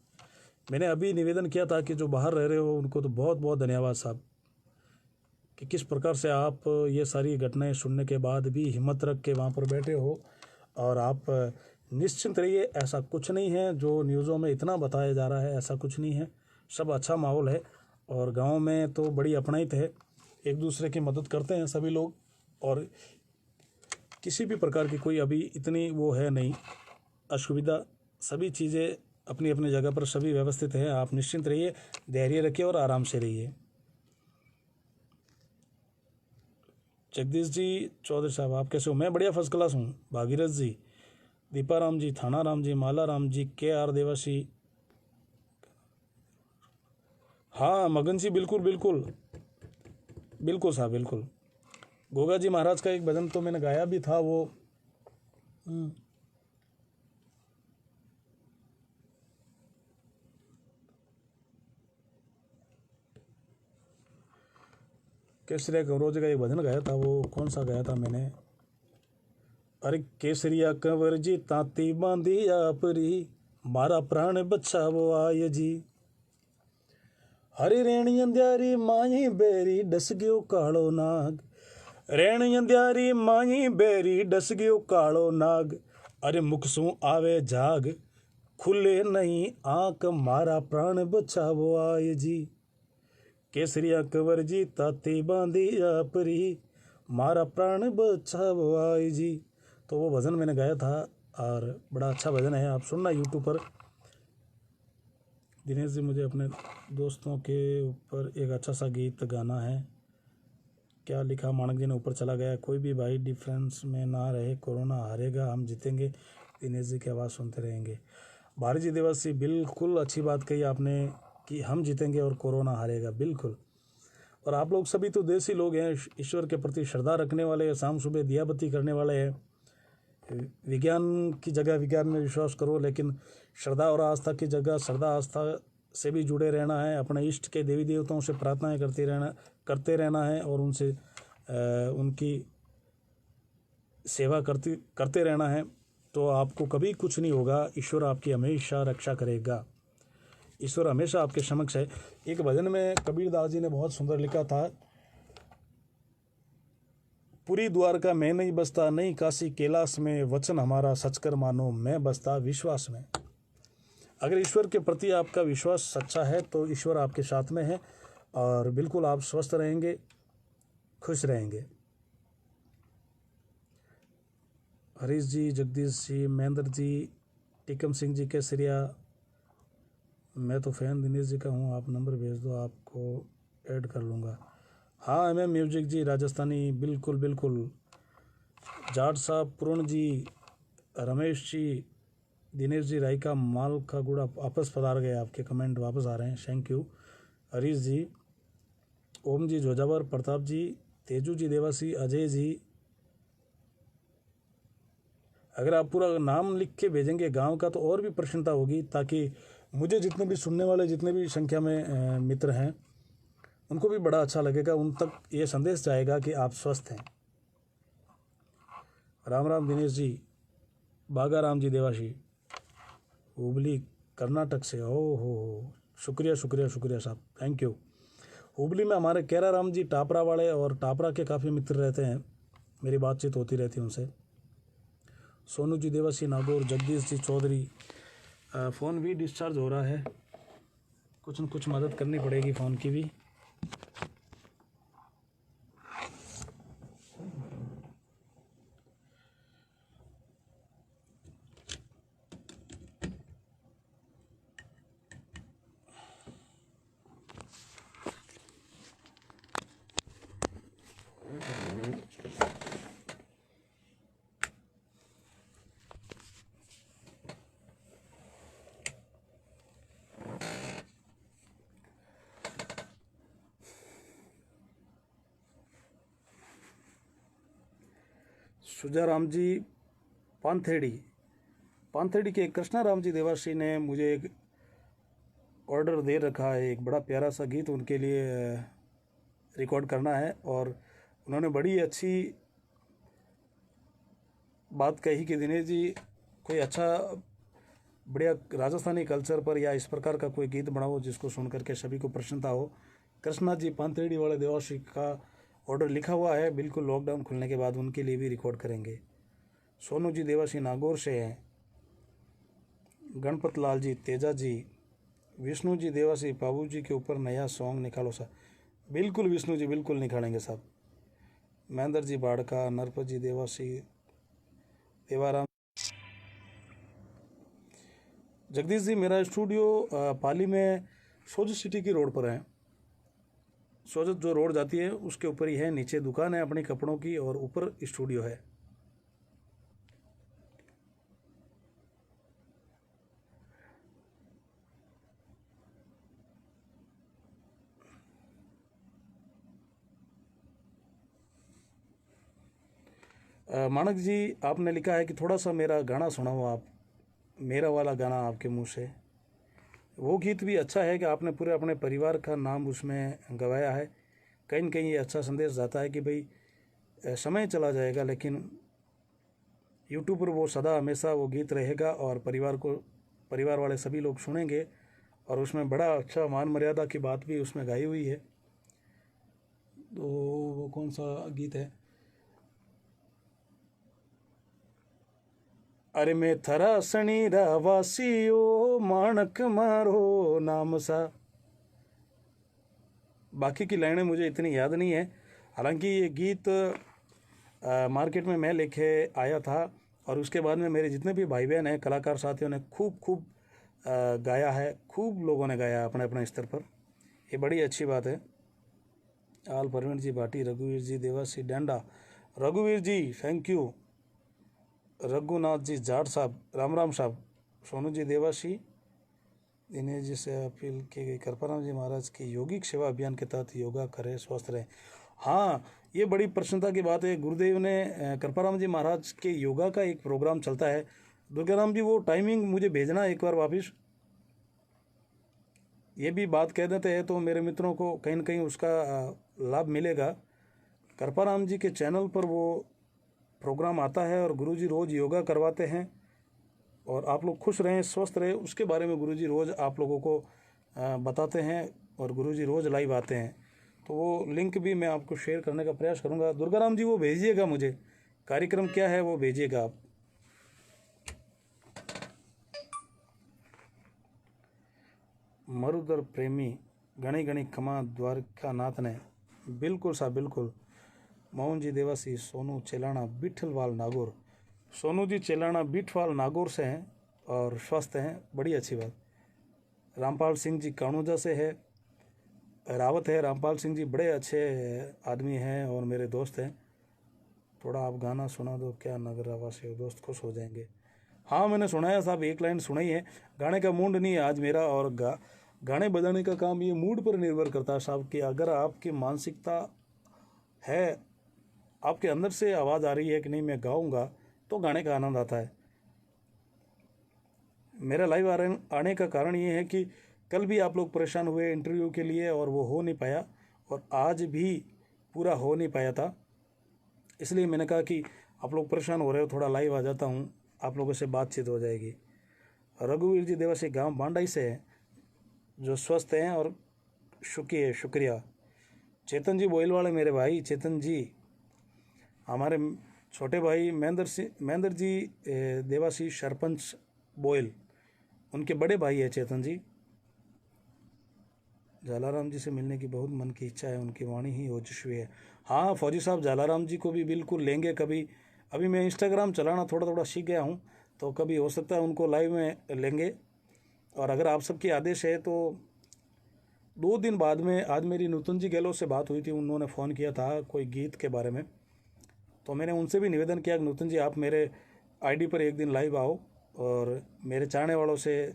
मैंने अभी निवेदन किया था कि जो बाहर रह रहे हो उनको तो बहुत बहुत धन्यवाद साहब, कि किस प्रकार से आप ये सारी घटनाएं सुनने के बाद भी हिम्मत रख के वहाँ पर बैठे हो। और आप निश्चिंत रहिए, ऐसा कुछ नहीं है जो न्यूज़ों में इतना बताया जा रहा है, ऐसा कुछ नहीं है। सब अच्छा माहौल है और गांव में तो बड़ी अपनाइत है, एक दूसरे की मदद करते हैं सभी लोग और किसी भी प्रकार की कोई अभी इतनी वो है नहीं असुविधा। सभी चीज़ें अपनी अपनी जगह पर सभी व्यवस्थित है। आप निश्चिंत रहिए, धैर्य रखिए और आराम से रहिए। जगदीश जी चौधरी साहब, आप कैसे हो? मैं बढ़िया, फर्स्ट क्लास हूँ। भागीरथ जी, दीपाराम जी, थाना राम जी, माला राम जी, KR देवासी। हाँ मगन जी, बिल्कुल साहब, बिल्कुल। गोगा जी महाराज का एक भजन तो मैंने गाया भी था, वो केसरिया कंवरोज का एक भजन गाया था, वो कौन सा गाया था मैंने? अरे केसरिया कंवर जी ताती बांधी आपरी, मारा प्राण बच्चा वो आय जी। हरे रेणी अंध्यारी माही बेरी, डस गयो कालो नाग। रेणी अंध्यारी माही बेरी, डस गयो कालो नाग। अरे मुख सू आवे जाग, खुले नहीं आंख, मारा प्राण बच्चा वो आय जी। केसरिया कंवर जी ताती बांधी आपरी, मारा प्राण बच्चा वो आय जी। तो वो भजन मैंने गाया था और बड़ा अच्छा भजन है, आप सुनना यूट्यूब पर। दिनेश जी, मुझे अपने दोस्तों के ऊपर एक अच्छा सा गीत गाना है। क्या लिखा? मानक जी ने ऊपर चला गया। कोई भी भाई डिफरेंस में ना रहे, कोरोना हारेगा, हम जीतेंगे। दिनेश जी की आवाज़ सुनते रहेंगे। भारी जी देवासी, बिल्कुल अच्छी बात कही आपने कि हम जीतेंगे और कोरोना हारेगा, बिल्कुल। और आप लोग सभी तो देसी लोग हैं, ईश्वर के प्रति श्रद्धा रखने वाले, शाम सुबह दिया बत्ती करने वाले हैं। विज्ञान की जगह विज्ञान में विश्वास करो, लेकिन श्रद्धा और आस्था की जगह श्रद्धा आस्था से भी जुड़े रहना है। अपने इष्ट के देवी देवताओं से प्रार्थनाएं करते रहना है और उनसे उनकी सेवा करते रहना है, तो आपको कभी कुछ नहीं होगा। ईश्वर आपकी हमेशा रक्षा करेगा, ईश्वर हमेशा आपके समक्ष है। एक भजन में कबीरदास जी ने बहुत सुंदर लिखा था पूरी द्वारका मैं नहीं बसता, नहीं काशी कैलाश में, वचन हमारा सच कर मानो, मैं बसता विश्वास में। अगर ईश्वर के प्रति आपका विश्वास सच्चा है तो ईश्वर आपके साथ में है और बिल्कुल आप स्वस्थ रहेंगे, खुश रहेंगे। हरीश जी, जगदीश जी, महेंद्र जी, टिकम सिंह जी केसरिया, मैं तो फैन दिनेश जी का हूँ, आप नंबर भेज दो, आपको ऐड कर लूँगा। हाँ MM म्यूजिक जी राजस्थानी, बिल्कुल बिल्कुल। जाट साहब, पूर्ण जी, रमेश जी, दिनेश जी रायका, माल का गुड़ा वापस पधार गए, आपके कमेंट वापस आ रहे हैं, थैंक यू। हरीश जी, ओम जी जोजावर, प्रताप जी, तेजू जी देवासी, अजय जी। अगर आप पूरा नाम लिख के भेजेंगे गांव का तो और भी प्रसन्नता होगी, ताकि मुझे जितने भी सुनने वाले जितने भी संख्या में मित्र हैं उनको भी बड़ा अच्छा लगेगा, उन तक ये संदेश जाएगा कि आप स्वस्थ हैं। राम राम दिनेश जी, बागा राम जी देवासी, हुबली कर्नाटक से, हो शुक्रिया शुक्रिया शुक्रिया साहब, थैंक यू। हुबली में हमारे केरा राम जी टापरा वाले, और टापरा के काफ़ी मित्र रहते हैं, मेरी बातचीत होती रहती है उनसे। सोनू जी देवासी नागौर, जगदीश जी चौधरी। फ़ोन भी डिस्चार्ज हो रहा है, कुछ न कुछ मदद करनी पड़ेगी फ़ोन की भी। सुजा राम जी पानथेड़ी के कृष्णा राम जी देवासी ने मुझे एक ऑर्डर दे रखा है, एक बड़ा प्यारा सा गीत उनके लिए रिकॉर्ड करना है, और उन्होंने बड़ी अच्छी बात कही कि दिनेश जी कोई अच्छा बढ़िया राजस्थानी कल्चर पर या इस प्रकार का कोई गीत बनाओ जिसको सुन करके सभी को प्रसन्नता हो। कृष्णा जी पानथेड़ी वाले देवासी का ऑर्डर लिखा हुआ है, बिल्कुल लॉकडाउन खुलने के बाद उनके लिए भी रिकॉर्ड करेंगे। सोनू जी देवासी नागौर से हैं, गणपत लाल जी, तेजा जी, विष्णु जी देवासी, बाबू जी के ऊपर नया सॉन्ग निकालो सा। बिल्कुल विष्णु जी, बिल्कुल निकालेंगे साहब। महेंद्र जी बाड़का, नरपत जी देवासी, देवाराम। जगदीश जी, मेरा स्टूडियो पाली में सोजत सिटी की रोड पर है, सोजत जो रोड जाती है उसके ऊपर ही है, नीचे दुकान है अपनी कपड़ों की और ऊपर स्टूडियो है। मानक जी, आपने लिखा है कि थोड़ा सा मेरा गाना सुनाओ आप, मेरा वाला गाना आपके मुंह से। वो गीत भी अच्छा है कि आपने पूरे अपने परिवार का नाम उसमें गवाया है। कहीं न कहीं ये अच्छा संदेश जाता है कि भाई समय चला जाएगा लेकिन यूट्यूब पर वो सदा हमेशा वो गीत रहेगा और परिवार वाले सभी लोग सुनेंगे, और उसमें बड़ा अच्छा मान मर्यादा की बात भी उसमें गाई हुई है। तो वो कौन सा गीत है? अरे मैं थरा सनी रावासियो, माणक मारो नाम सा। बाकी की लाइनें मुझे इतनी याद नहीं है, हालांकि ये गीत मार्केट में मैं लेके आया था, और उसके बाद में मेरे जितने भी भाई बहन हैं, कलाकार साथियों ने खूब गाया है, खूब लोगों ने गाया अपने अपने स्तर पर, ये बड़ी अच्छी बात है। आल परवीन जी भाटी, रघुवीर जी देवासी डांडा, रघुवीर जी थैंक यू। रघुनाथ जी जाट साहब, राम राम साहब। सोनू जी देवासी, दिनेश जी से अपील की गई, कृपाराम जी महाराज की योगिक सेवा अभियान के तहत योगा करें, स्वस्थ रहें। हाँ, ये बड़ी प्रसन्नता की बात है, गुरुदेव ने कृपाराम जी महाराज के योगा का एक प्रोग्राम चलता है। दुर्गाराम जी, वो टाइमिंग मुझे भेजना एक बार वापस, ये भी बात कह देते हैं तो मेरे मित्रों को कहीं न कहीं उसका लाभ मिलेगा। कृपाराम जी के चैनल पर वो प्रोग्राम आता है और गुरुजी रोज़ योगा करवाते हैं, और आप लोग खुश रहें, स्वस्थ रहें, उसके बारे में गुरुजी रोज़ आप लोगों को बताते हैं, और गुरुजी रोज़ लाइव आते हैं। तो वो लिंक भी मैं आपको शेयर करने का प्रयास करूँगा। दुर्गाराम जी वो भेजिएगा मुझे, कार्यक्रम क्या है वो भेजिएगा आप। मरुदर प्रेमी घणी घणी खमा द्वारकानाथ ने, बिल्कुल साहब बिल्कुल। मोहन जी देवासी, सोनू चेलाना बिठलवाल नागौर। सोनू जी चेलाना बिठवाल नागौर से हैं और स्वस्थ हैं, बड़ी अच्छी बात। रामपाल सिंह जी कानूजा से है, रावत है। रामपाल सिंह जी बड़े अच्छे आदमी हैं और मेरे दोस्त हैं। थोड़ा आप गाना सुना दो, क्या नगर आवासी हो, दोस्त खुश हो जाएंगे। हाँ मैंने सुनाया साहब, एक लाइन सुनाई है। गाने का मूड नहीं है आज मेरा, और गाने बजाने का काम ये मूड पर निर्भर करता है साहब कि अगर आपकी मानसिकता है, आपके अंदर से आवाज़ आ रही है कि नहीं मैं गाऊंगा, तो गाने का आनंद आता है। मेरा लाइव आने का कारण ये है कि कल भी आप लोग परेशान हुए इंटरव्यू के लिए और वो हो नहीं पाया, और आज भी पूरा हो नहीं पाया था। इसलिए मैंने कहा कि आप लोग परेशान हो रहे हो, थोड़ा लाइव आ जाता हूँ, आप लोगों से बातचीत हो जाएगी। रघुवीर जी देवासी गांव बांडाई से हैं, जो स्वस्थ हैं और शुक्रिया। चेतन जी बोयल वाले मेरे भाई, चेतन जी हमारे छोटे भाई महेंद्र जी देवासी सरपंच बोयल, उनके बड़े भाई है चेतन जी। जालाराम जी से मिलने की बहुत मन की इच्छा है, उनकी वाणी ही ओजस्वी है। हाँ फौजी साहब, जालाराम जी को भी बिल्कुल लेंगे कभी। अभी मैं इंस्टाग्राम चलाना थोड़ा थोड़ा सीख गया हूँ, तो कभी हो सकता है उनको लाइव में लेंगे। और अगर आप सबके आदेश है तो 2 दिन बाद में, आज मेरी नूतन जी गहलोत से बात हुई थी, उन्होंने फ़ोन किया था कोई गीत के बारे में, तो मैंने उनसे भी निवेदन किया कि नूतन जी आप मेरे आईडी पर एक दिन लाइव आओ और मेरे चाहने वालों से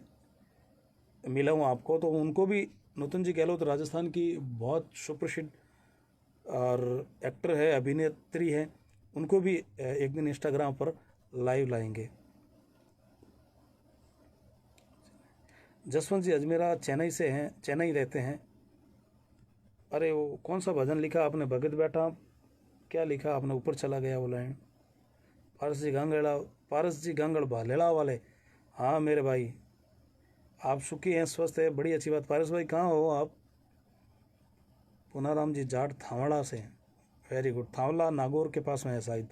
मिलाऊँ आपको। तो उनको भी, नूतन जी गहलोत राजस्थान की बहुत सुप्रसिद्ध और एक्टर है, अभिनेत्री है, उनको भी एक दिन इंस्टाग्राम पर लाइव लाएंगे। जसवंत जी अजमेरा चेन्नई से हैं, चेन्नई रहते हैं। अरे वो कौन सा भजन लिखा आपने भगत बेटा, क्या लिखा आपने, ऊपर चला गया वो लाइन। पारस जी गांगड़ भालेड़ा वाले, हाँ मेरे भाई आप सुखी हैं, स्वस्थ है, बड़ी अच्छी बात। पारस भाई कहाँ हो आप? पुनाराम जी जाट थावड़ा से, वेरी गुड। थावला नागौर के पास में है शायद।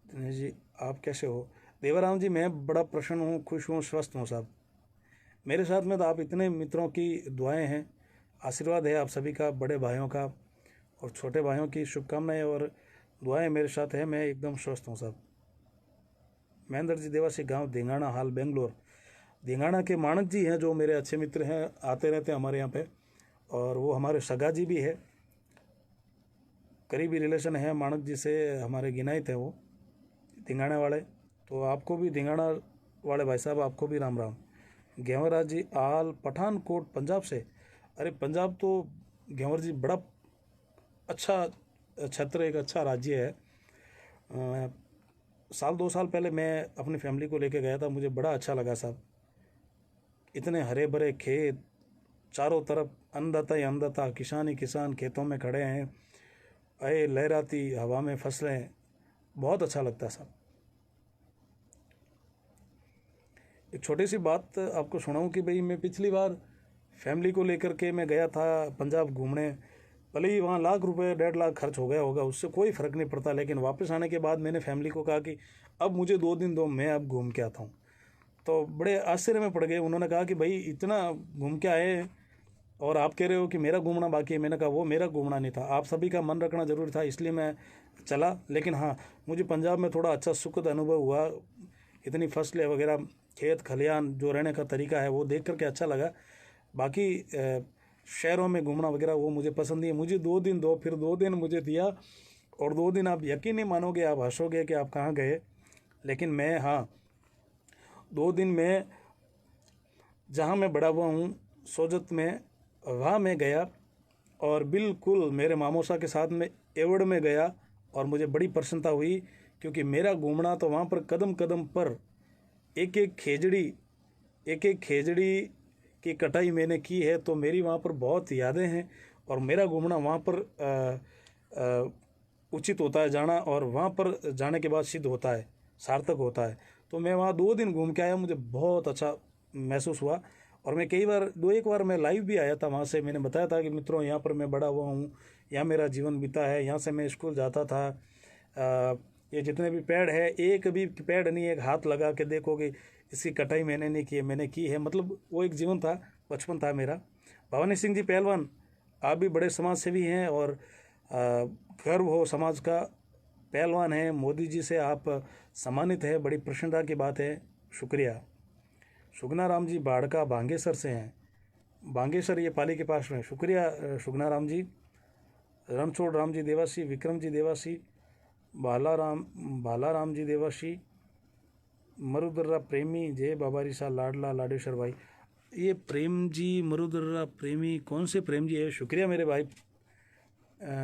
दिनेश जी आप कैसे हो? देवाराम जी मैं बड़ा प्रसन्न हूँ, खुश हूँ, स्वस्थ हूँ साहब। मेरे साथ में तो आप इतने मित्रों की दुआएं हैं, आशीर्वाद है आप सभी का, बड़े भाइयों का और छोटे भाइयों की शुभकामनाएं और दुआएं मेरे साथ है। मैं एकदम स्वस्थ हूँ साहब। महेंद्र जी देवासी गांव धिंगाना, हाल बेंगलोर। धिंगाना के मानक जी हैं जो मेरे अच्छे मित्र हैं, आते रहते हैं हमारे यहाँ पे, और वो हमारे सगा जी भी है, करीबी रिलेशन है मानक जी से, हमारे गिनायत है वो धिंगाना वाले। तो आपको भी धिंगाना वाले भाई साहब, आपको भी राम राम। गेंवराज जी आल पठानकोट पंजाब से। अरे पंजाब तो गेंवर जी बड़ा अच्छा क्षेत्र, एक अच्छा राज्य है। साल 2 साल पहले मैं अपनी फैमिली को लेके गया था, मुझे बड़ा अच्छा लगा साहब। इतने हरे भरे खेत, चारों तरफ अन्नदाता ही अन्नदाता, किसान ही किसान खेतों में खड़े हैं, अये लहराती हवा में फसलें, बहुत अच्छा लगता है साहब। एक छोटी सी बात आपको सुनाऊं कि भाई मैं पिछली बार फैमिली को लेकर के मैं गया था पंजाब घूमने, भले ही वहाँ लाख रुपए 1.5 लाख खर्च हो गया होगा, उससे कोई फ़र्क नहीं पड़ता। लेकिन वापस आने के बाद मैंने फैमिली को कहा कि अब मुझे 2 दिन दो, मैं अब घूम के आता हूँ। तो बड़े आश्चर्य में पड़ गए, उन्होंने कहा कि भाई इतना घूम के आए और आप कह रहे हो कि मेरा घूमना बाकी है। मैंने कहा वो मेरा घूमना नहीं था, आप सभी का मन रखना जरूरी था, इसलिए मैं चला। लेकिन हाँ, मुझे पंजाब में थोड़ा अच्छा सुखद अनुभव हुआ, इतनी फसलें वगैरह, खेत खलियान, जो रहने का तरीका है वो देख करके अच्छा लगा। बाकी शहरों में घूमना वगैरह वो मुझे पसंद नहीं है। मुझे 2 दिन दो, फिर 2 दिन मुझे दिया, और 2 दिन आप यकीन नहीं मानोगे, आप हंसोगे कि आप कहाँ गए। लेकिन मैं, हाँ 2 दिन में जहाँ मैं बड़ा हुआ हूँ सोजत में, वहाँ मैं गया और बिल्कुल मेरे मामोसा के साथ में एवड़ में गया, और मुझे बड़ी प्रसन्नता हुई क्योंकि मेरा घूमना तो वहाँ पर कदम कदम पर एक एक खेजड़ी की कटाई मैंने की है। तो मेरी वहाँ पर बहुत यादें हैं, और मेरा घूमना वहाँ पर उचित होता है जाना, और वहाँ पर जाने के बाद सिद्ध होता है, सार्थक होता है। तो मैं वहाँ 2 दिन घूम के आया, मुझे बहुत अच्छा महसूस हुआ। और मैं कई बार 2-1 बार मैं लाइव भी आया था वहाँ से। मैंने बताया था कि मित्रों यहाँ पर मैं बड़ा हुआ हूँ, यहाँ मेरा जीवन बीता है, यहाँ से मैं स्कूल जाता था। ये जितने भी पेड़ है, एक भी पेड़ नहीं एक हाथ लगा के देखोगे इसकी कटाई मैंने नहीं की है, मैंने की है। मतलब वो एक जीवन था, बचपन था मेरा। भवानी सिंह जी पहलवान, आप भी बड़े समाज सेवी हैं और गर्व हो समाज का, पहलवान हैं, मोदी जी से आप सम्मानित है, बड़ी प्रसन्नता की बात है, शुक्रिया। सुगना राम जी बाड़का बांगेसर से हैं, बांगेसर ये पाली के पास में, शुक्रिया सुगना राम जी। रणछोड़ राम जी देवासी, विक्रम जी देवासी, बाला राम जी देवासी, मरुदर्रा प्रेमी, जय बाबारी सा लाडला लाडेश्वर भाई। ये प्रेम जी मरुदर्रा प्रेमी कौन से प्रेम जी है? शुक्रिया मेरे भाई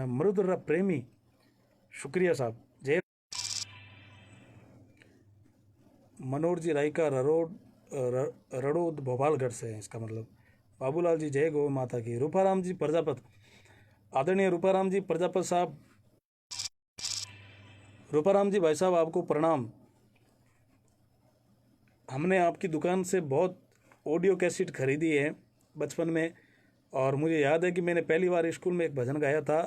मरुदर्रा प्रेमी, शुक्रिया साहब। जय मनोहर जी रायका रड़ोद भोपालगढ़ से हैं, इसका मतलब। बाबूलाल जी जय गौ माता की। रूपाराम जी प्रजापत, आदरणीय रूपाराम जी प्रजापत साहब, रूपाराम जी भाई साहब आपको प्रणाम। हमने आपकी दुकान से बहुत ऑडियो कैसेट खरीदी है बचपन में, और मुझे याद है कि मैंने पहली बार स्कूल में एक भजन गाया था।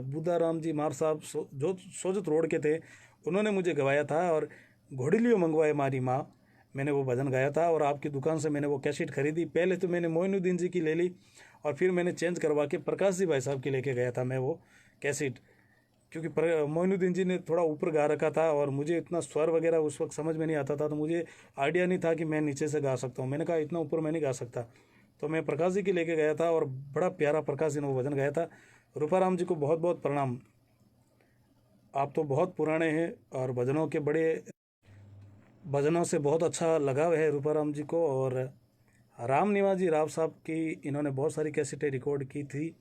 बुद्धाराम जी मार साहब जो सोजत रोड के थे, उन्होंने मुझे गवाया था, और घोड़िलियो मंगवाए मारी माँ, मैंने वो भजन गाया था। और आपकी दुकान से मैंने वो कैसेट खरीदी। पहले तो मैंने मोइनुद्दीन जी की ले ली, और फिर मैंने चेंज करवा के प्रकाश जी भाई साहब की लेके गया था मैं वो कैसेट, क्योंकि मोइनुद्दीन जी ने थोड़ा ऊपर गा रखा था और मुझे इतना स्वर वगैरह उस वक्त समझ में नहीं आता था, तो मुझे आइडिया नहीं था कि मैं नीचे से गा सकता हूँ। मैंने कहा इतना ऊपर मैं नहीं गा सकता, तो मैं प्रकाश जी की लेके गया था, और बड़ा प्यारा प्रकाश जी ने वो भजन गाया था। रूपाराम जी को बहुत बहुत प्रणाम। आप तो बहुत पुराने हैं और भजनों से बहुत अच्छा लगाव है रूपाराम जी को। और राम निवाजी राव साहब की इन्होंने बहुत सारी कैसेटें रिकॉर्ड की थी,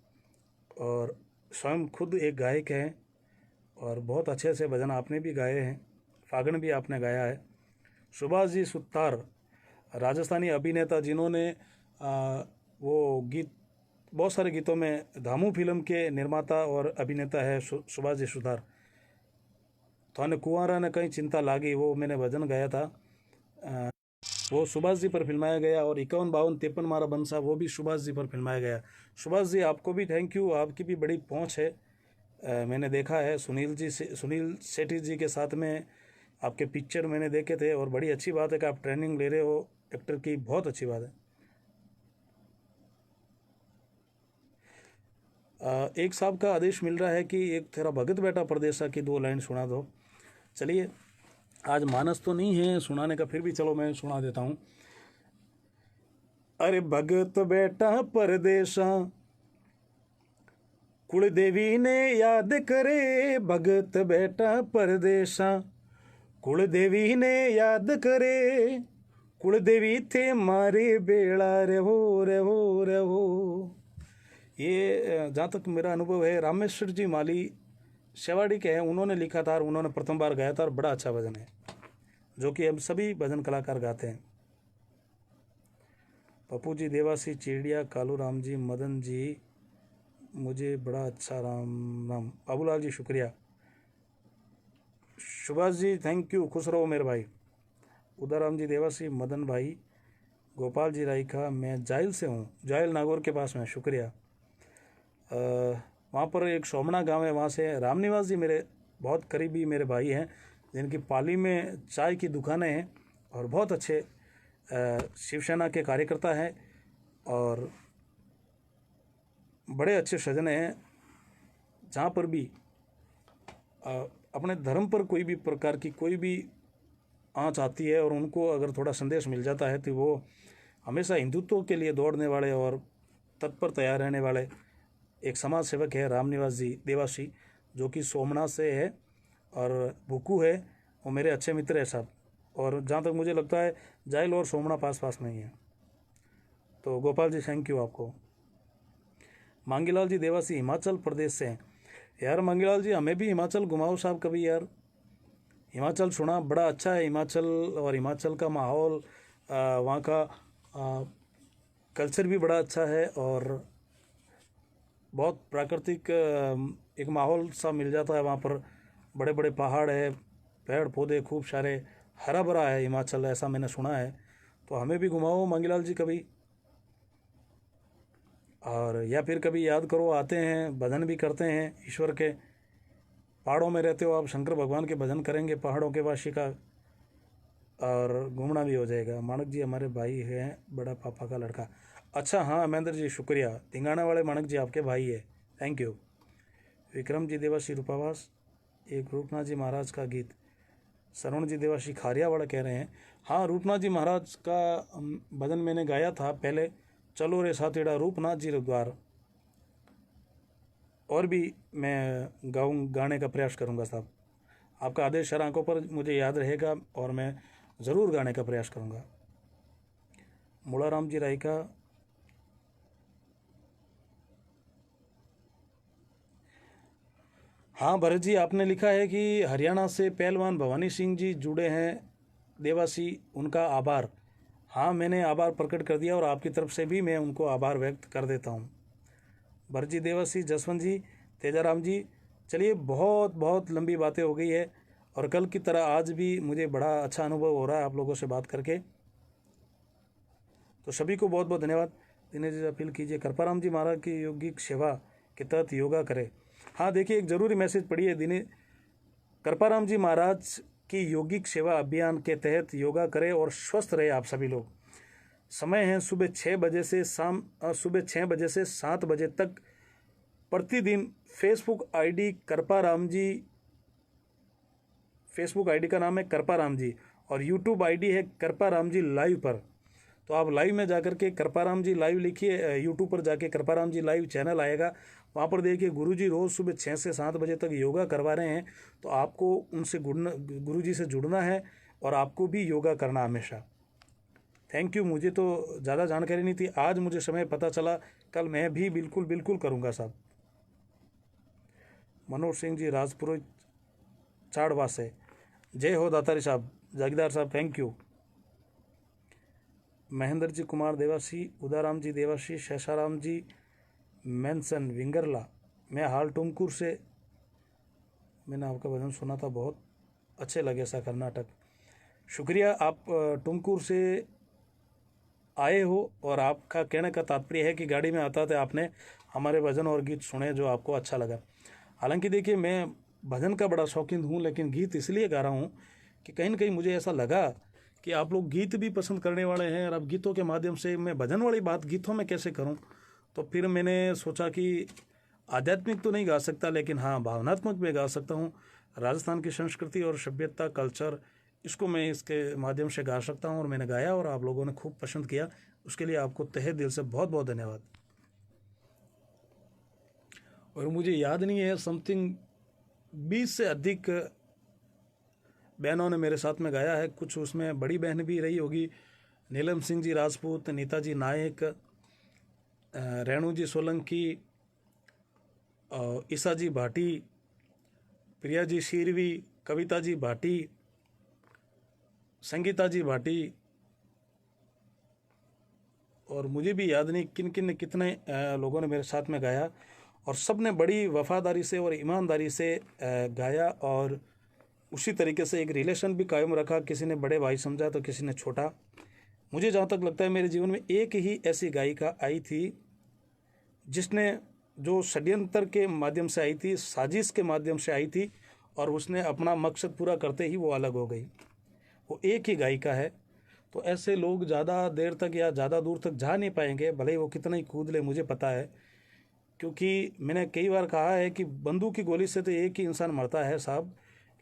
और स्वयं खुद एक गायक हैं, और बहुत अच्छे से भजन आपने भी गाए हैं, फागण भी आपने गाया है। सुभाष जी सुतार, राजस्थानी अभिनेता जिन्होंने वो गीत, बहुत सारे गीतों में, धामू फिल्म के निर्माता और अभिनेता है सुभाष जी सुतार। थाने कुंवारा ने कहीं चिंता लागी, वो मैंने भजन गाया था, वो सुभाष जी पर फिल्माया गया। और 51-52-53 मारा बंसा, वो भी सुभाष जी पर फिल्माया गया। सुभाष जी आपको भी थैंक यू, आपकी भी बड़ी पहुंच है। मैंने देखा है सुनील शेट्टी जी के साथ में आपके पिक्चर मैंने देखे थे, और बड़ी अच्छी बात है कि आप ट्रेनिंग ले रहे हो एक्टर की, बहुत अच्छी बात है। एक साहब का आदेश मिल रहा है कि एक तेरा भगत बेटा परदेसा की 2 लाइन सुना दो। चलिए, आज मानस तो नहीं है सुनाने का, फिर भी चलो मैं सुना देता हूँ। अरे भगत बेटा परदेसा, कुल देवी ने याद करे, भगत बेटा परदेसा, कुल देवी ने याद करे, कुल देवी थे मारे बेड़ा रहो रहो रहो। ये जहाँ तक मेरा अनुभव है, रामेश्वर जी माली शेवाड़ी के हैं, उन्होंने लिखा था और उन्होंने प्रथम बार गाया था, और बड़ा अच्छा भजन है, जो कि हम सभी भजन कलाकार गाते हैं। पप्पू जी देवासी, चिड़िया, कालू राम जी, मदन जी, मुझे बड़ा अच्छा राम राम। बाबूलाल जी शुक्रिया। सुभाष जी थैंक यू, खुश रहो मेरे भाई। उदाराम जी देवासी, मदन भाई, गोपाल जी रायका, मैं जाइल से हूँ, जाइल नागौर के पास में, शुक्रिया। वहाँ पर एक सोमना गांव है, वहाँ से रामनिवास जी मेरे बहुत करीबी मेरे भाई हैं, जिनकी पाली में चाय की दुकानें हैं, और बहुत अच्छे शिवसेना के कार्यकर्ता हैं, और बड़े अच्छे सजन हैं। जहाँ पर भी अपने धर्म पर कोई भी प्रकार की कोई भी आँच आती है, और उनको अगर थोड़ा संदेश मिल जाता है, तो वो हमेशा हिंदुत्व के लिए दौड़ने वाले और तत्पर तैयार रहने वाले एक समाज सेवक है रामनिवास जी देवासी, जो कि सोमनाथ से है, और भुक्कू है, वो मेरे अच्छे मित्र है साहब। और जहाँ तक मुझे लगता है जाइल और सोमना पास पास में ही है। तो गोपाल जी थैंक यू आपको। मांगीलाल जी देवासी हिमाचल प्रदेश से हैं। यार मांगीलाल जी, हमें भी हिमाचल घुमाओ साहब कभी यार। हिमाचल सुना बड़ा अच्छा है हिमाचल, और हिमाचल का माहौल, वहाँ का कल्चर भी बड़ा अच्छा है, और बहुत प्राकृतिक एक माहौल सा मिल जाता है वहाँ पर। बड़े बड़े पहाड़ है, पेड़ पौधे खूब सारे, हरा भरा है हिमाचल, ऐसा मैंने सुना है। तो हमें भी घुमाओ मांगीलाल जी कभी। और या फिर कभी याद करो आते हैं, भजन भी करते हैं ईश्वर के। पहाड़ों में रहते हो आप, शंकर भगवान के भजन करेंगे पहाड़ों के वासी का, और घूमना भी हो जाएगा। मानक जी हमारे भाई हैं, बड़ा पापा का लड़का। अच्छा हाँ महेंद्र जी शुक्रिया, धिंगाना वाले मानक जी आपके भाई है, थैंक यू। विक्रम जी देवासी रूपावास, एक रूपनाथ जी महाराज का गीत। श्रवण जी देवासी खारियावाड़ा कह रहे हैं, हाँ रूपनाथ जी महाराज का भजन मैंने गाया था पहले, चलो रे साथीड़ा रूपनाथ जी द्वार। और भी मैं गाने का प्रयास करूंगा साहब, आपका आदेश आंखों पर मुझे याद रहेगा और मैं ज़रूर गाने का प्रयास करूंगा। मुलाराम जी राय का, हाँ भरत जी आपने लिखा है कि हरियाणा से पहलवान भवानी सिंह जी जुड़े हैं देवासी, उनका आभार। हाँ मैंने आभार प्रकट कर दिया और आपकी तरफ से भी मैं उनको आभार व्यक्त कर देता हूँ। भरत जी देवासी, जसवंत जी, तेजाराम जी, चलिए बहुत बहुत लंबी बातें हो गई है और कल की तरह आज भी मुझे बड़ा अच्छा अनुभव हो रहा है आप लोगों से बात करके। तो सभी को बहुत बहुत धन्यवाद। दिनेश जी अपील कीजिए कृपाराम जी महाराज की योगिक सेवा के तहत योगा करें। हाँ देखिए एक ज़रूरी मैसेज पढ़िए, कृपाराम जी महाराज की यौगिक सेवा अभियान के तहत योगा करें और स्वस्थ रहे आप सभी लोग। समय है सुबह 6 बजे से सुबह 6 बजे से 7 बजे तक प्रतिदिन। फेसबुक आईडी कृपाराम जी, फेसबुक आईडी का नाम है कृपाराम जी और यूट्यूब आईडी है कृपाराम जी लाइव पर। तो आप लाइव में जाकर के कृपाराम जी लाइव लिखिए, यूट्यूब पर जाके कृपाराम जी लाइव चैनल आएगा, वहाँ पर देखिए गुरुजी रोज़ सुबह 6 से 7 बजे तक योगा करवा रहे हैं। तो आपको उनसे गुरुजी से जुड़ना है और आपको भी योगा करना हमेशा। थैंक यू, मुझे तो ज़्यादा जानकारी नहीं थी, आज मुझे समय पता चला, कल मैं भी बिल्कुल बिल्कुल करूँगा साहब। मनोज सिंह जी राजपुरोहित चाड़वा से, जय हो दातारी साहब, जागीदार साहब थैंक यू। महेंद्र जी कुमार देवासी, उदाराम जी देवासी, शेषाराम जी मेंसन विंगरला, मैं हाल टुमकुर से, मैंने आपका भजन सुना था, बहुत अच्छे लगे सा कर्नाटक। शुक्रिया, आप टुमकुर से आए हो और आपका कहने का तात्पर्य है कि गाड़ी में आता था आपने हमारे भजन और गीत सुने जो आपको अच्छा लगा। हालांकि देखिए मैं भजन का बड़ा शौकीन हूँ, लेकिन गीत इसलिए गा रहा हूँ कि कहीं ना कहीं मुझे ऐसा लगा कि आप लोग गीत भी पसंद करने वाले हैं और अब गीतों के माध्यम से मैं भजन वाली बात गीतों में कैसे करूं। तो फिर मैंने सोचा कि आध्यात्मिक तो नहीं गा सकता, लेकिन हाँ भावनात्मक में गा सकता हूं। राजस्थान की संस्कृति और सभ्यता कल्चर, इसको मैं इसके माध्यम से गा सकता हूं और मैंने गाया और आप लोगों ने खूब पसंद किया, उसके लिए आपको तहे दिल से बहुत बहुत धन्यवाद। और मुझे याद नहीं है, समथिंग 20 से अधिक बहनों ने मेरे साथ में गाया है, कुछ उसमें बड़ी बहन भी रही होगी, नीलम सिंह जी राजपूत, नीता जी नायक, रेणु जी सोलंकी, ईसा जी भाटी, प्रिया जी शीरवी, कविता जी भाटी, संगीता जी भाटी, और मुझे भी याद नहीं किन किन ने कितने लोगों ने मेरे साथ में गाया और सब ने बड़ी वफादारी से और ईमानदारी से गाया और उसी तरीके से एक रिलेशन भी कायम रखा। किसी ने बड़े भाई समझा तो किसी ने छोटा। मुझे जहाँ तक लगता है मेरे जीवन में एक ही ऐसी गायिका आई थी जिसने, जो षड्यंत्र के माध्यम से आई थी, साजिश के माध्यम से आई थी और उसने अपना मकसद पूरा करते ही वो अलग हो गई। वो एक ही गायिका है। तो ऐसे लोग ज़्यादा देर तक या ज़्यादा दूर तक जा नहीं पाएंगे, भले ही वो कितना ही कूद ले, मुझे पता है, क्योंकि मैंने कई बार कहा है कि बंदूक की गोली से तो एक ही इंसान मरता है साहब,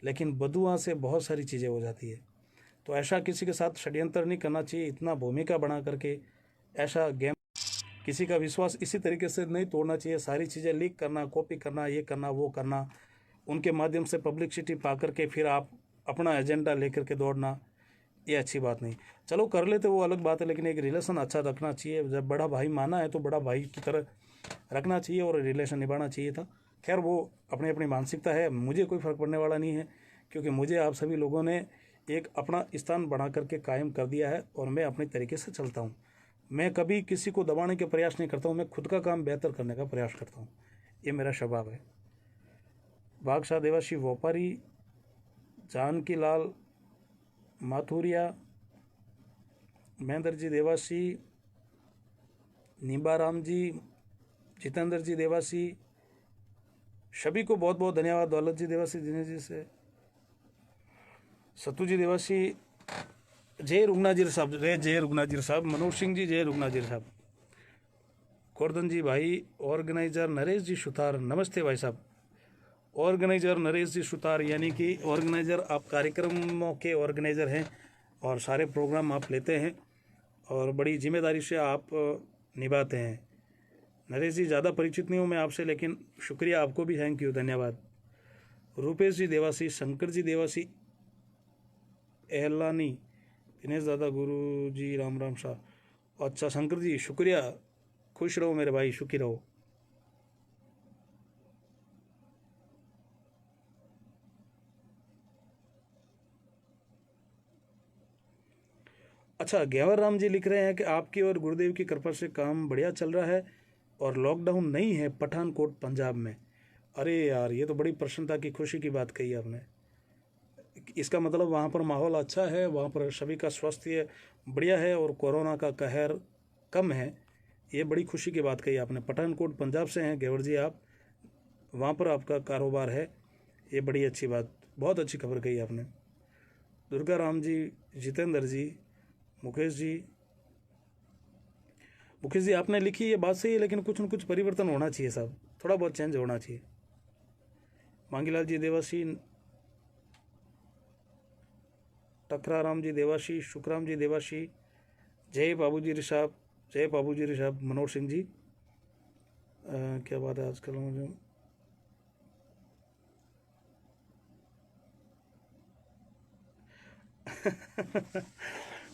लेकिन बदुआ से बहुत सारी चीज़ें हो जाती है। तो ऐसा किसी के साथ षड्यंत्र नहीं करना चाहिए, इतना भूमिका बना करके ऐसा गेम, किसी का विश्वास इसी तरीके से नहीं तोड़ना चाहिए। सारी चीज़ें लीक करना, कॉपी करना, ये करना वो करना, उनके माध्यम से पब्लिसिटी पा करके फिर आप अपना एजेंडा लेकर के दौड़ना, ये अच्छी बात नहीं। चलो कर लेते वो अलग बात है, लेकिन एक रिलेशन अच्छा रखना चाहिए। जब बड़ा भाई माना है तो बड़ा भाई की तरह रखना चाहिए और रिलेशन निभाना चाहिए था। खैर वो अपनी अपनी मानसिकता है, मुझे कोई फ़र्क पड़ने वाला नहीं है, क्योंकि मुझे आप सभी लोगों ने एक अपना स्थान बना करके कायम कर दिया है और मैं अपने तरीके से चलता हूँ। मैं कभी किसी को दबाने के प्रयास नहीं करता हूँ, मैं खुद का काम बेहतर करने का प्रयास करता हूँ, ये मेरा स्वभाव है। बागशाह देवाशी व्यापारी, जानकी लाल माथुरिया, महेंद्र जी देवासी, नीबाराम जी, जितेंद्र जी देवासी, सभी को बहुत बहुत धन्यवाद। दौलत जी देवासी, दिनेश जी से, सतु जी देवासी, जय रुगनाजिर साहब, जय रुगनाजिर साहब, मनोज सिंह जी, जय रुगनाजिर साहब, गोर्धन जी भाई, ऑर्गेनाइजर नरेश जी सुतार, नमस्ते भाई साहब। ऑर्गेनाइजर नरेश जी सुतार, यानी कि ऑर्गेनाइजर, आप कार्यक्रमों के ऑर्गेनाइजर हैं और सारे प्रोग्राम आप लेते हैं और बड़ी जिम्मेदारी से आप निभाते हैं। नरेश जी, ज़्यादा परिचित नहीं हूँ मैं आपसे, लेकिन शुक्रिया, आपको भी थैंक यू, धन्यवाद। रूपेश जी देवासी, शंकर जी देवासी, एहलानी, दिनेश दादा, गुरु जी, राम राम शाह। अच्छा शंकर जी, शुक्रिया, खुश रहो मेरे भाई, सुखी रहो। अच्छा, गेवर राम जी लिख रहे हैं कि आपकी और गुरुदेव की कृपा से काम बढ़िया चल रहा है और लॉकडाउन नहीं है पठानकोट पंजाब में। अरे यार, ये तो बड़ी प्रसन्नता की, खुशी की बात कही आपने। इसका मतलब वहाँ पर माहौल अच्छा है, वहाँ पर सभी का स्वास्थ्य बढ़िया है और कोरोना का कहर कम है। ये बड़ी खुशी की बात कही आपने। पठानकोट पंजाब से हैं गेवर जी आप, वहाँ पर आपका कारोबार है, ये बड़ी अच्छी बात, बहुत अच्छी खबर कही आपने। दुर्गा राम जी, जितेंद्र जी, मुकेश जी, मुकेश जी आपने लिखी ये बात सही है, लेकिन कुछ न कुछ परिवर्तन होना चाहिए साहब, थोड़ा बहुत चेंज होना चाहिए। मांगीलाल जी देवासी, टकराराम जी देवासी, शुक्राम जी देवासी, जय बाबूजी ऋषभ, जय बाबूजी ऋषभ, मनोज सिंह जी, क्या बात है आजकल मुझे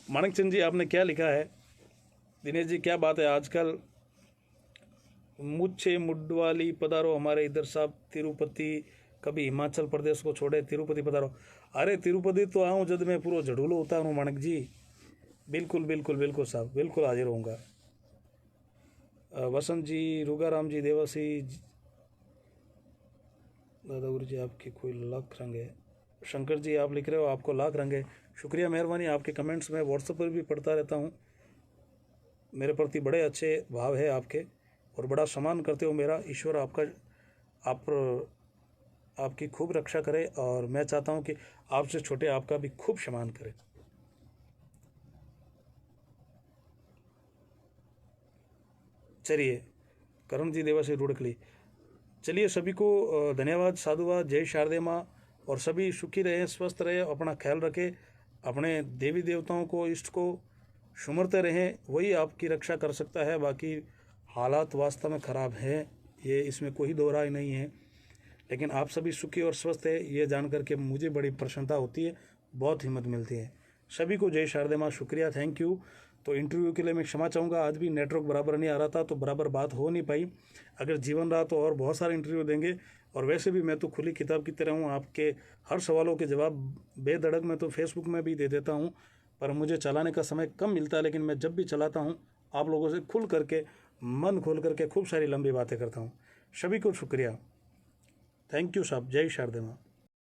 माणिक चंद जी आपने क्या लिखा है? दिनेश जी, क्या बात है आजकल, मुझे मुडवाली पधारो हमारे इधर साहब, तिरुपति, कभी हिमाचल प्रदेश को छोड़े तिरुपति पधारो। अरे तिरुपति तो आऊँ जब मैं पूरा झड़ूलो उतारूँ माणिक जी, बिल्कुल बिल्कुल बिल्कुल साहब, बिल्कुल हाजिर होऊंगा। वसंत जी, रुगाराम जी देवासी, दादा गुरु जी आपकी कोई लाख रंग है। शंकर जी आप लिख रहे हो आपको लाख रंग है, शुक्रिया, मेहरबानी। आपके कमेंट्स मैं व्हाट्सएप पर भी पढ़ता रहता हूँ, मेरे प्रति बड़े अच्छे भाव है आपके और बड़ा सम्मान करते हो मेरा। ईश्वर आपका, आप आपकी खूब रक्षा करे और मैं चाहता हूँ कि आपसे छोटे आपका भी खूब सम्मान करे। चलिए, करण जी देवा से रुड़कली, चलिए सभी को धन्यवाद, साधुवाद, जय शारदे माँ, और सभी सुखी रहे, स्वस्थ रहे, अपना ख्याल रखें, अपने देवी देवताओं को, इष्ट को सुमरते रहें, वही आपकी रक्षा कर सकता है। बाकी हालात वास्तव में ख़राब हैं, ये इसमें कोई दो राय नहीं है, लेकिन आप सभी सुखी और स्वस्थ है, ये जान करके मुझे बड़ी प्रसन्नता होती है, बहुत हिम्मत मिलती है। सभी को जय शारदे माँ, शुक्रिया, थैंक यू। तो इंटरव्यू के लिए मैं क्षमा चाहूँगा, आज भी नेटवर्क बराबर नहीं आ रहा था तो बराबर बात हो नहीं पाई। अगर जीवन रहा तो और बहुत सारे इंटरव्यू देंगे, और वैसे भी मैं तो खुली किताब की तरह हूँ, आपके हर सवालों के जवाब बेधड़क मैं तो फेसबुक में भी दे देता हूँ, पर मुझे चलाने का समय कम मिलता है, लेकिन मैं जब भी चलाता हूँ आप लोगों से खुल करके, मन खोल करके खूब सारी लंबी बातें करता हूँ। सभी को शुक्रिया, थैंक यू साहब, जय शारदे माँ।